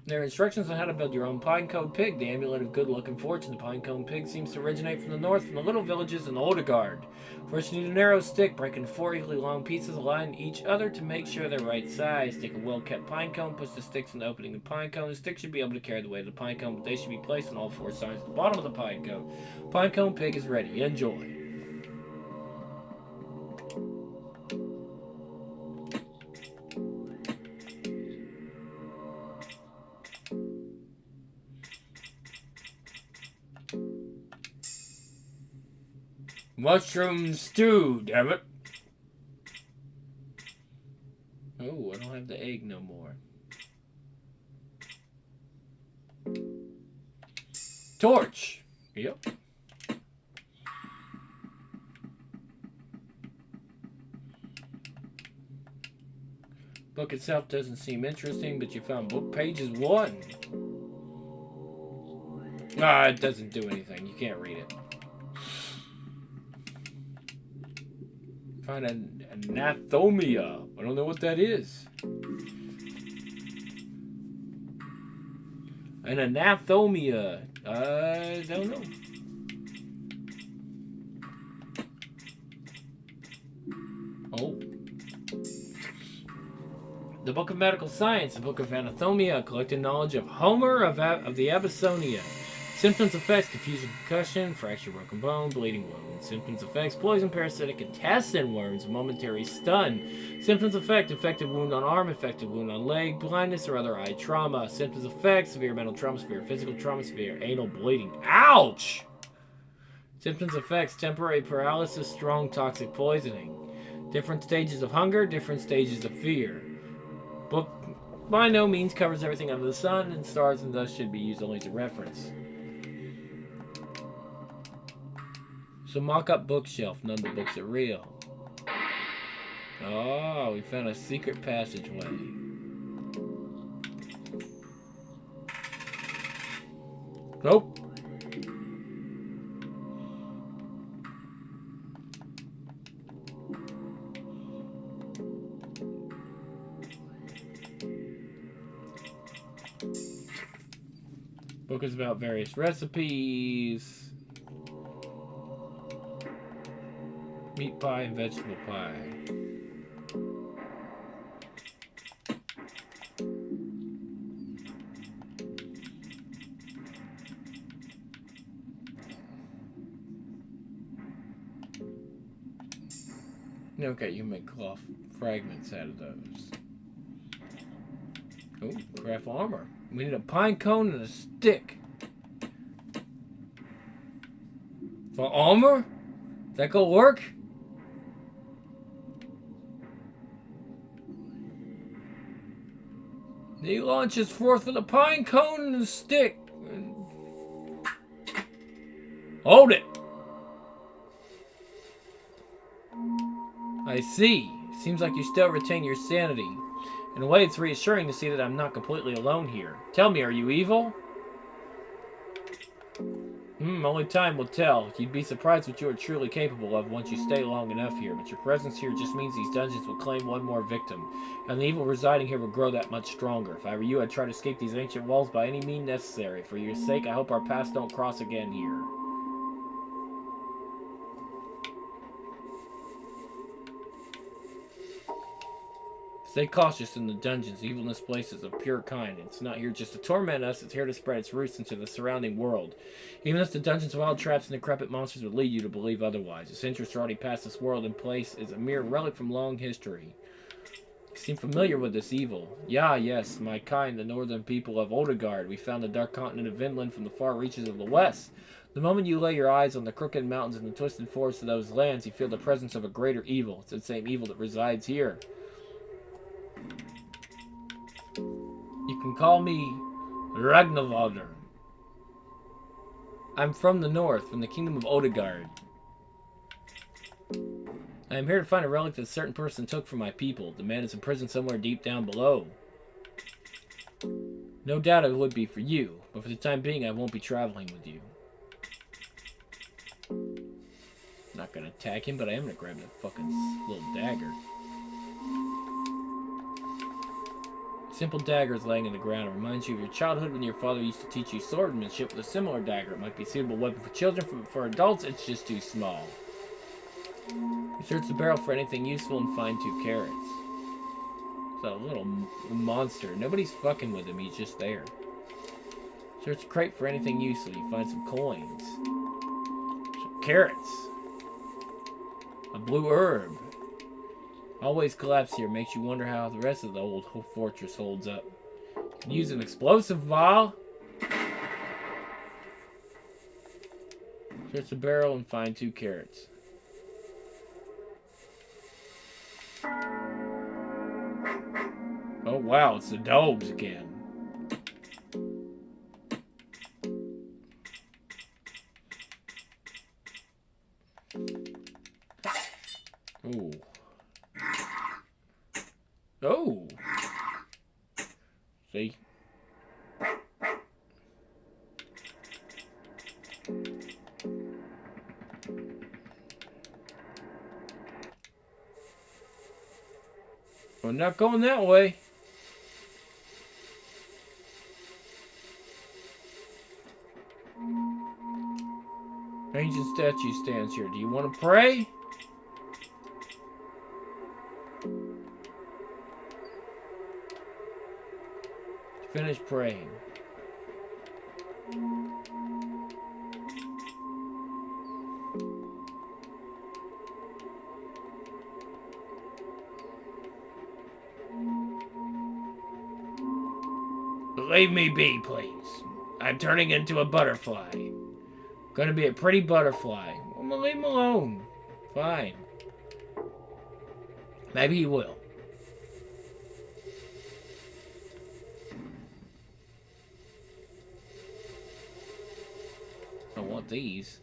There are instructions on how to build your own Pinecone Pig, the amulet of good luck and fortune. The Pinecone Pig seems to originate from the north, from the little villages in Odegaard. First, you need a narrow stick, break into 4 equally long pieces, align each other to make sure they're right size. Take a well-kept pinecone, push the sticks in the opening of the pinecone. The stick should be able to carry the weight of the pinecone, but they should be placed on all 4 sides at the bottom of the pinecone. Pinecone Pig is ready. Enjoy. Mushroom stew, damn it. Oh, I don't have the egg no more. Torch. Yep. Book itself doesn't seem interesting, but you found book pages 1. Ah, it doesn't do anything. You can't read it. Find an anathomia. I don't know what that is. An anathomia. I don't know. Oh. The Book of Medical Science, the Book of Anathomia, collected knowledge of Homer of the Abyssinia. Symptoms, effects, confusion, concussion, fracture, broken bone, bleeding wound. Symptoms, effects, poison, parasitic intestine worms, momentary stun. Symptoms, effect, infected wound on arm, infected wound on leg, blindness or other eye trauma. Symptoms, effects, severe mental trauma, severe physical trauma, severe anal bleeding. Ouch! Symptoms, effects, temporary paralysis, strong toxic poisoning. Different stages of hunger, different stages of fear. Book by no means covers everything under the sun and stars and thus should be used only as a reference. So mock-up bookshelf, none of the books are real. Oh, we found a secret passageway. Nope. Book is about various recipes. Meat pie and vegetable pie. Okay, you make cloth fragments out of those. Oh, craft armor. We need a pine cone and a stick. For armor? That gonna work? He launches forth with a pine cone and a stick. Hold it! I see. Seems like you still retain your sanity. In a way, it's reassuring to see that I'm not completely alone here. Tell me, are you evil? Only time will tell. You'd be surprised what you are truly capable of once you stay long enough here, but your presence here just means these dungeons will claim one more victim, and the evil residing here will grow that much stronger. If I were you, I'd try to escape these ancient walls by any means necessary. For your sake, I hope our paths don't cross again here. Stay cautious in the dungeons. Evil in this place is of pure kind. It's not here just to torment us, it's here to spread its roots into the surrounding world. Even if the dungeons of wild traps and decrepit monsters would lead you to believe otherwise. Its interests are already past this world and place is a mere relic from long history. You seem familiar with this evil. Yes, my kind, the northern people of Odegard. We found the dark continent of Vinland from the far reaches of the west. The moment you lay your eyes on the crooked mountains and the twisted forests of those lands, you feel the presence of a greater evil. It's the same evil that resides here. You can call me Ragnvaldr. I'm from the north, from the kingdom of Odegard. I am here to find a relic that a certain person took from my people. The man is imprisoned somewhere deep down below. No doubt it would be for you, but for the time being I won't be traveling with you. I'm not gonna attack him, but I am gonna grab that fucking little dagger. Simple dagger is laying in the ground. It reminds you of your childhood when your father used to teach you swordsmanship with a similar dagger. It might be a suitable weapon for children, for adults it's just too small. You search the barrel for anything useful and find 2 carrots. It's a little monster. Nobody's fucking with him, he's just there. Search the crate for anything useful. You find some coins. Some carrots. A blue herb. Always collapse here. Makes you wonder how the rest of the old fortress holds up. You can use an explosive vial. Search the barrel and find 2 carrots. Oh wow, it's the dogs again. Ooh. Oh. See? We're not going that way. Ancient statue stands here. Do you want to pray? Finish praying. Leave me be, please. I'm turning into a butterfly. Gonna be a pretty butterfly. I'm gonna leave him alone. Fine. Maybe he will. I don't want these.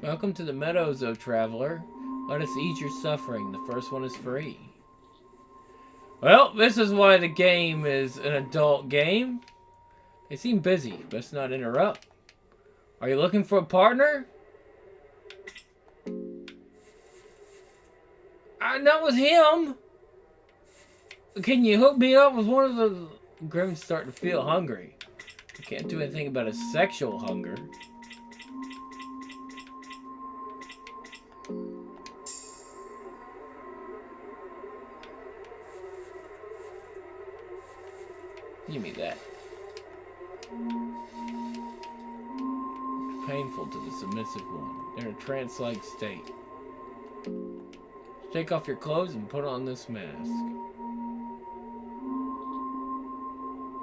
Welcome to the meadows, O traveler. Let us ease your suffering. The first one is free. Well, this is why the game is an adult game. They seem busy. Best not interrupt. Are you looking for a partner? Not with him. Can you hook me up with one of the... Grim's starting to feel hungry. I can't do anything about his sexual hunger. Give me that. It's painful to the submissive one. They're in a trance-like state. Take off your clothes and put on this mask.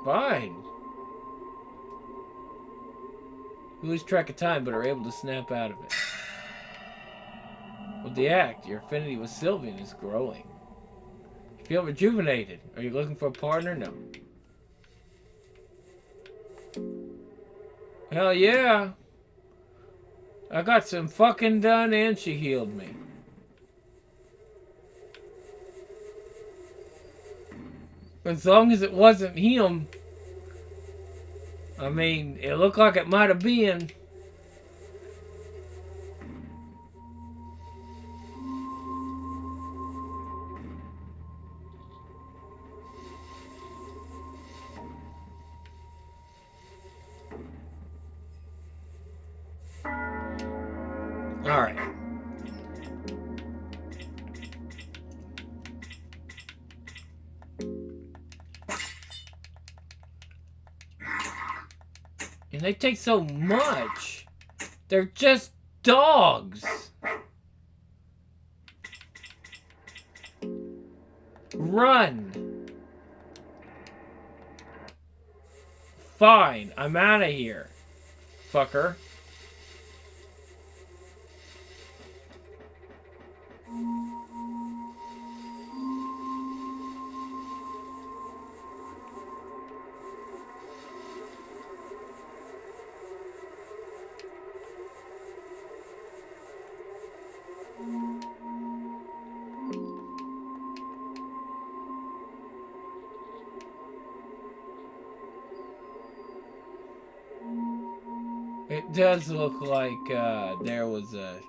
Fine. You lose track of time but are able to snap out of it. With the act, your affinity with Sylvian is growing. You feel rejuvenated. Are you looking for a partner? No. Hell yeah. I got some fucking done and she healed me. As long as it wasn't him. I mean, it looked like it might have been. Alright. And they take so much. They're just dogs. Run. Fine, I'm out of here, fucker. It does look like there was a...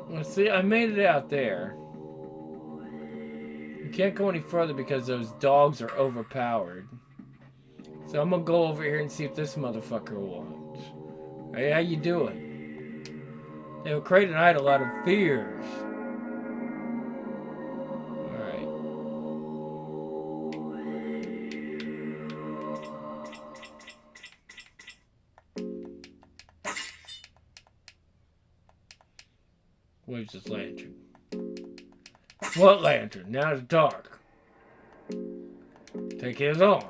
Well, see, I made it out there. You can't go any further because those dogs are overpowered. So I'm gonna go over here and see if this motherfucker wants. Hey, how you doing? They will create an idol out of fears. Alright. Waves his lantern. What lantern? Now it's dark. Take his arm.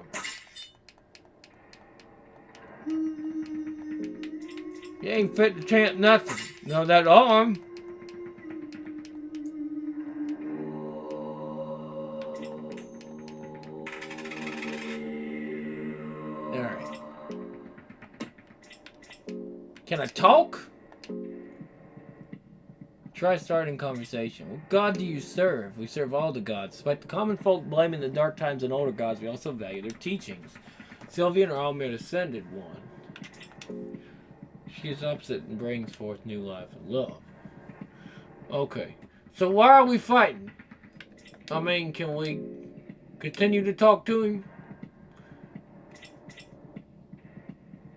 You ain't fit to champ nothing. No, that arm. Alright. Can I talk? Try starting conversation. What god do you serve? We serve all the gods. Despite the common folk blaming the dark times on older gods, we also value their teachings. Sylvia and Almir ascended one. She is opposite and brings forth new life and love. Okay. So why are we fighting? I mean, can we continue to talk to him?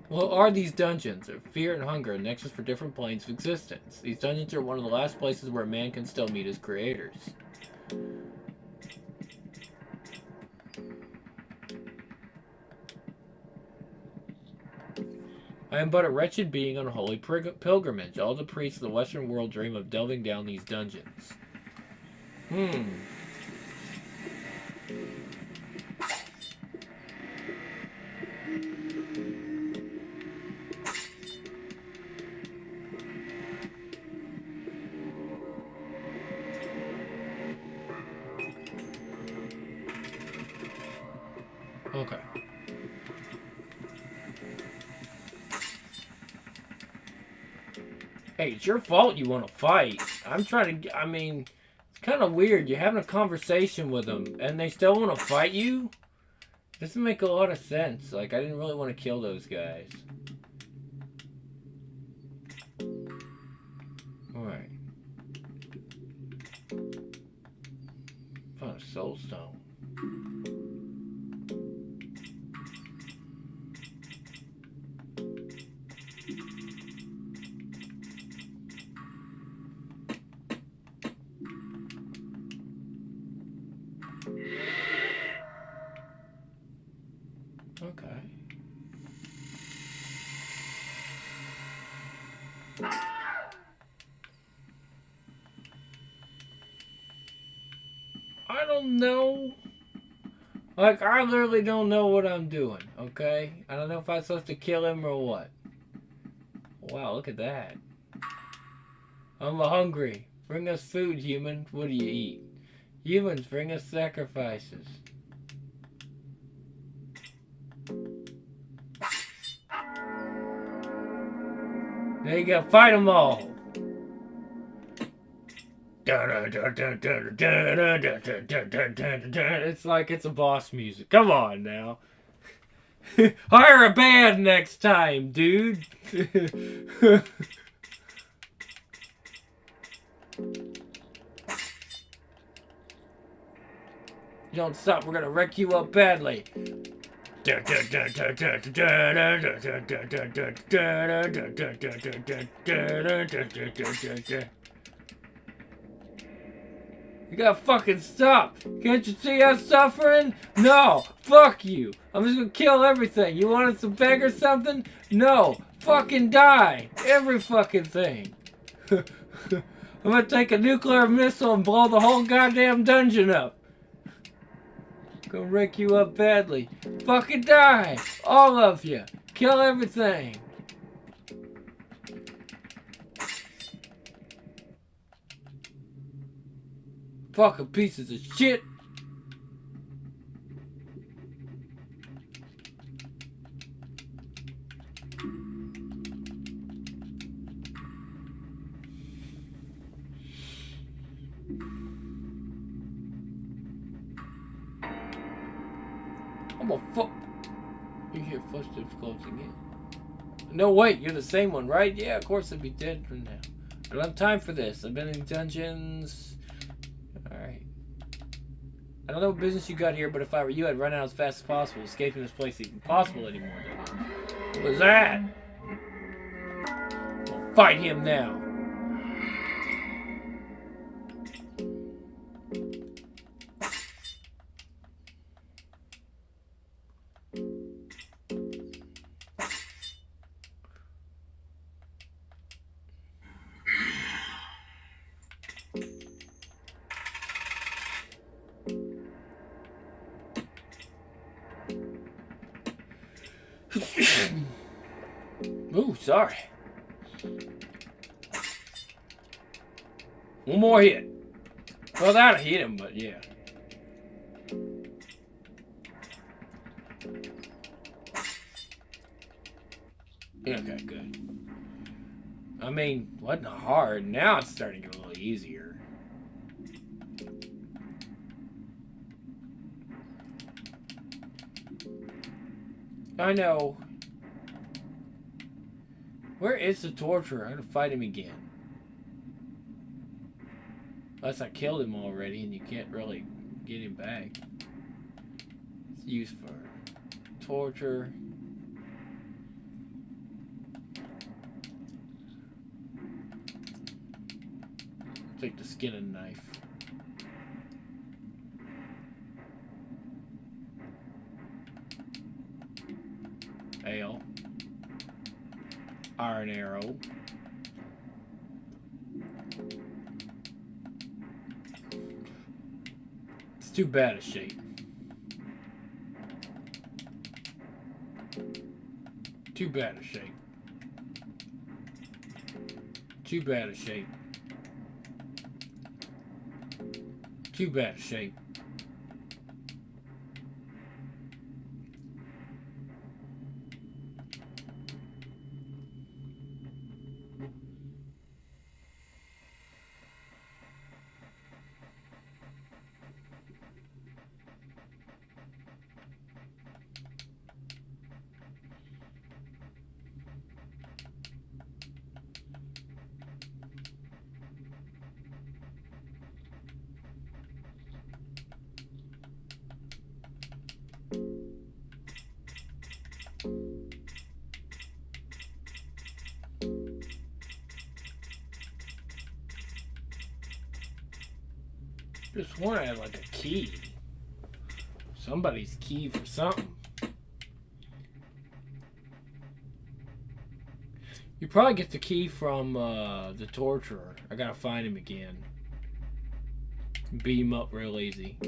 What are these dungeons? They're fear and hunger, a nexus for different planes of existence. These dungeons are one of the last places where man can still meet his creators. I am but a wretched being on a holy pilgrimage. All the priests of the Western world dream of delving down these dungeons. Okay. Hey, it's your fault you want to fight. I'm trying to... I mean, it's kind of weird. You're having a conversation with them, and they still want to fight you? Doesn't make a lot of sense. Like, I didn't really want to kill those guys. Alright. Found a soul stone. Okay. I don't know. Like, I literally don't know what I'm doing, okay? I don't know if I'm supposed to kill him or what. Wow, look at that. I'm hungry. Bring us food, human. What do you eat? Humans, bring us sacrifices. There you go, fight them all. It's like it's a boss music. Come on now. Hire a band next time, dude. You don't stop, we're gonna wreck you up badly. You gotta fucking stop. Can't you see us suffering? No. Fuck you. I'm just gonna kill everything. You want us to beg or something? No. Fucking die. Every fucking thing. I'm gonna take a nuclear missile and blow the whole goddamn dungeon up. Gonna wreck you up badly. Fucking die. All of you. Kill everything. Fucking pieces of shit. I'm a fuck. You hear footsteps closing in. No, wait, you're the same one, right? Yeah, of course I'd be dead from now. I don't have time for this. I've been in dungeons. Alright. I don't know what business you got here, but if I were you, I'd run out as fast as possible. Escaping this place isn't possible anymore. What was that? We'll fight him now. Ooh, sorry. One more hit. Well, that'll hit him, but yeah. Okay, good. I mean, wasn't hard. Now it's starting to get a little easier. I know. Where is the torturer? I'm gonna fight him again. Unless I killed him already and you can't really get him back. It's used for torture. Take the skin and knife. Ale. Iron arrow. It's too bad a shape. Too bad a shape. Too bad a shape. Too bad a shape. Just want to have like a key. Somebody's key for something. You probably get the key from the torturer. I gotta find him again. Beat him up real easy.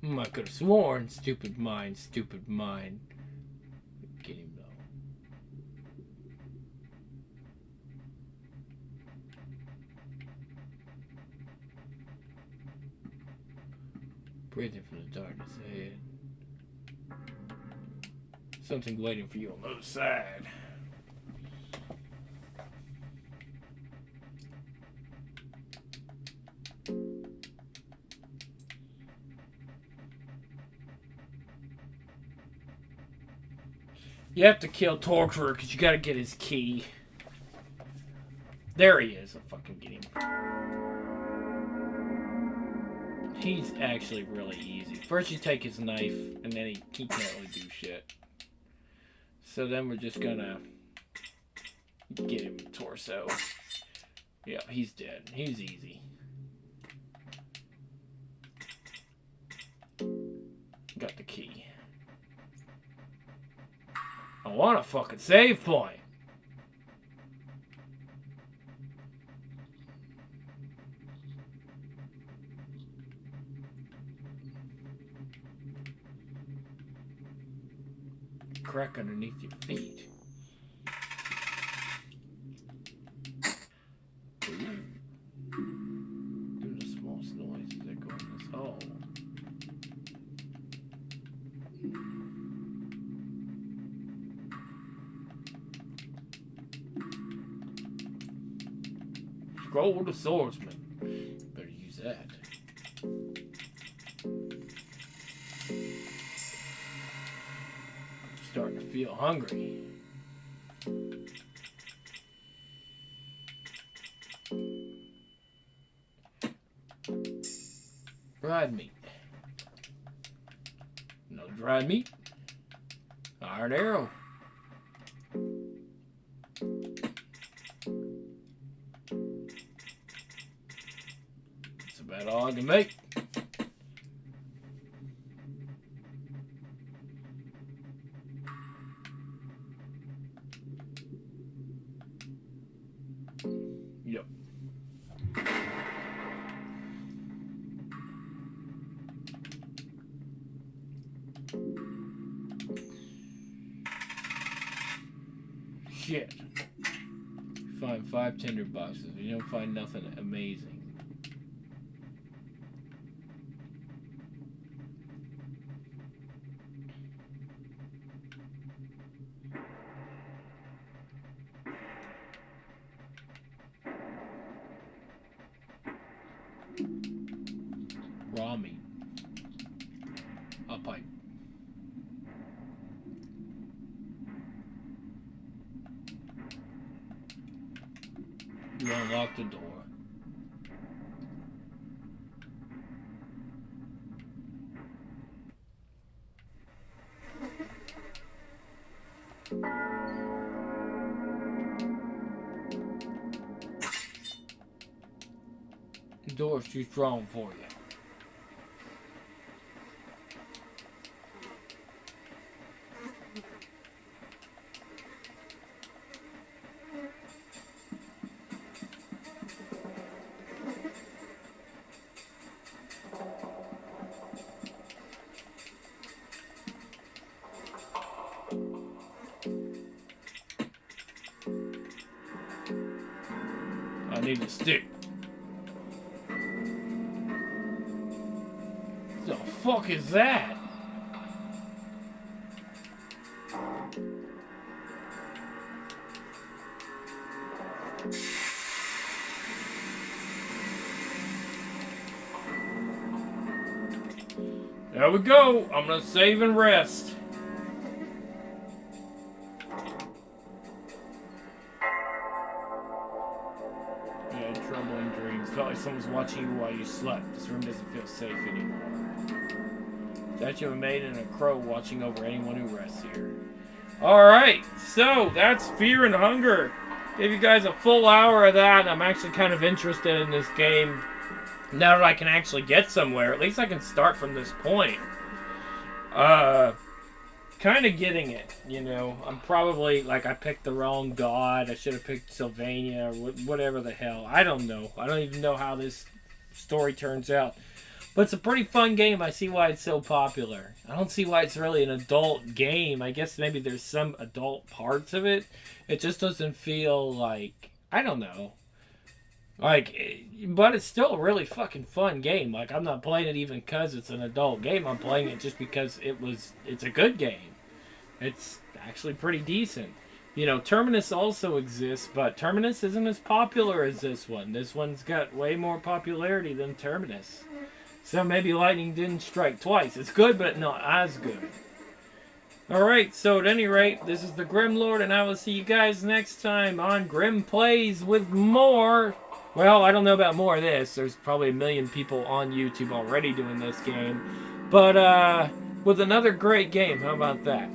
I could have sworn. Stupid mind, stupid mind. Get him though. Breathing from the darkness ahead. Something waiting for you on the other side. You have to kill Torturer because you gotta get his key. There he is. I'll fucking get him. He's actually really easy. First you take his knife, and then he can't really do shit. So then we're just gonna get him torso. Yeah, he's dead. He's easy. Got the key. I want a fucking save point. Crack underneath your feet. Ooh. Do the smallest noises that go in this hole. Scroll with the swordsman. Better use that. Starting to feel hungry. Dried meat. No dried meat. Iron arrow. That's about all I can make. Yep. shit. Find 5 tinder boxes. You don't find nothing amazing. Raw meat. A pipe. You unlock the door. The door's too strong for you. I need a stick. The fuck is that? There we go. I'm gonna save and rest. Yeah, troubling dreams. Felt like someone's watching you while you slept. This room doesn't feel safe anymore. Statue of a maiden and a crow watching over anyone who rests here. Alright, so that's Fear and Hunger. Gave you guys a full hour of that. I'm actually kind of interested in this game. Now that I can actually get somewhere, at least I can start from this point. Kind of getting it, you know. I'm probably, like, I picked the wrong god. I should have picked Sylvania, or whatever the hell. I don't know. I don't even know how this story turns out. But it's a pretty fun game. I see why it's so popular. I don't see why it's really an adult game. I guess maybe there's some adult parts of it. It just doesn't feel like, I don't know. Like, but it's still a really fucking fun game. Like, I'm not playing it even because it's an adult game. I'm playing it just because it's a good game. It's actually pretty decent. You know, Terminus also exists, but Terminus isn't as popular as this one. This one's got way more popularity than Terminus. So maybe lightning didn't strike twice. It's good, but not as good. Alright, so at any rate, this is the Grim Lord, and I will see you guys next time on Grim Plays with more. Well, I don't know about more of this. There's probably a million people on YouTube already doing this game. But, with another great game. How about that?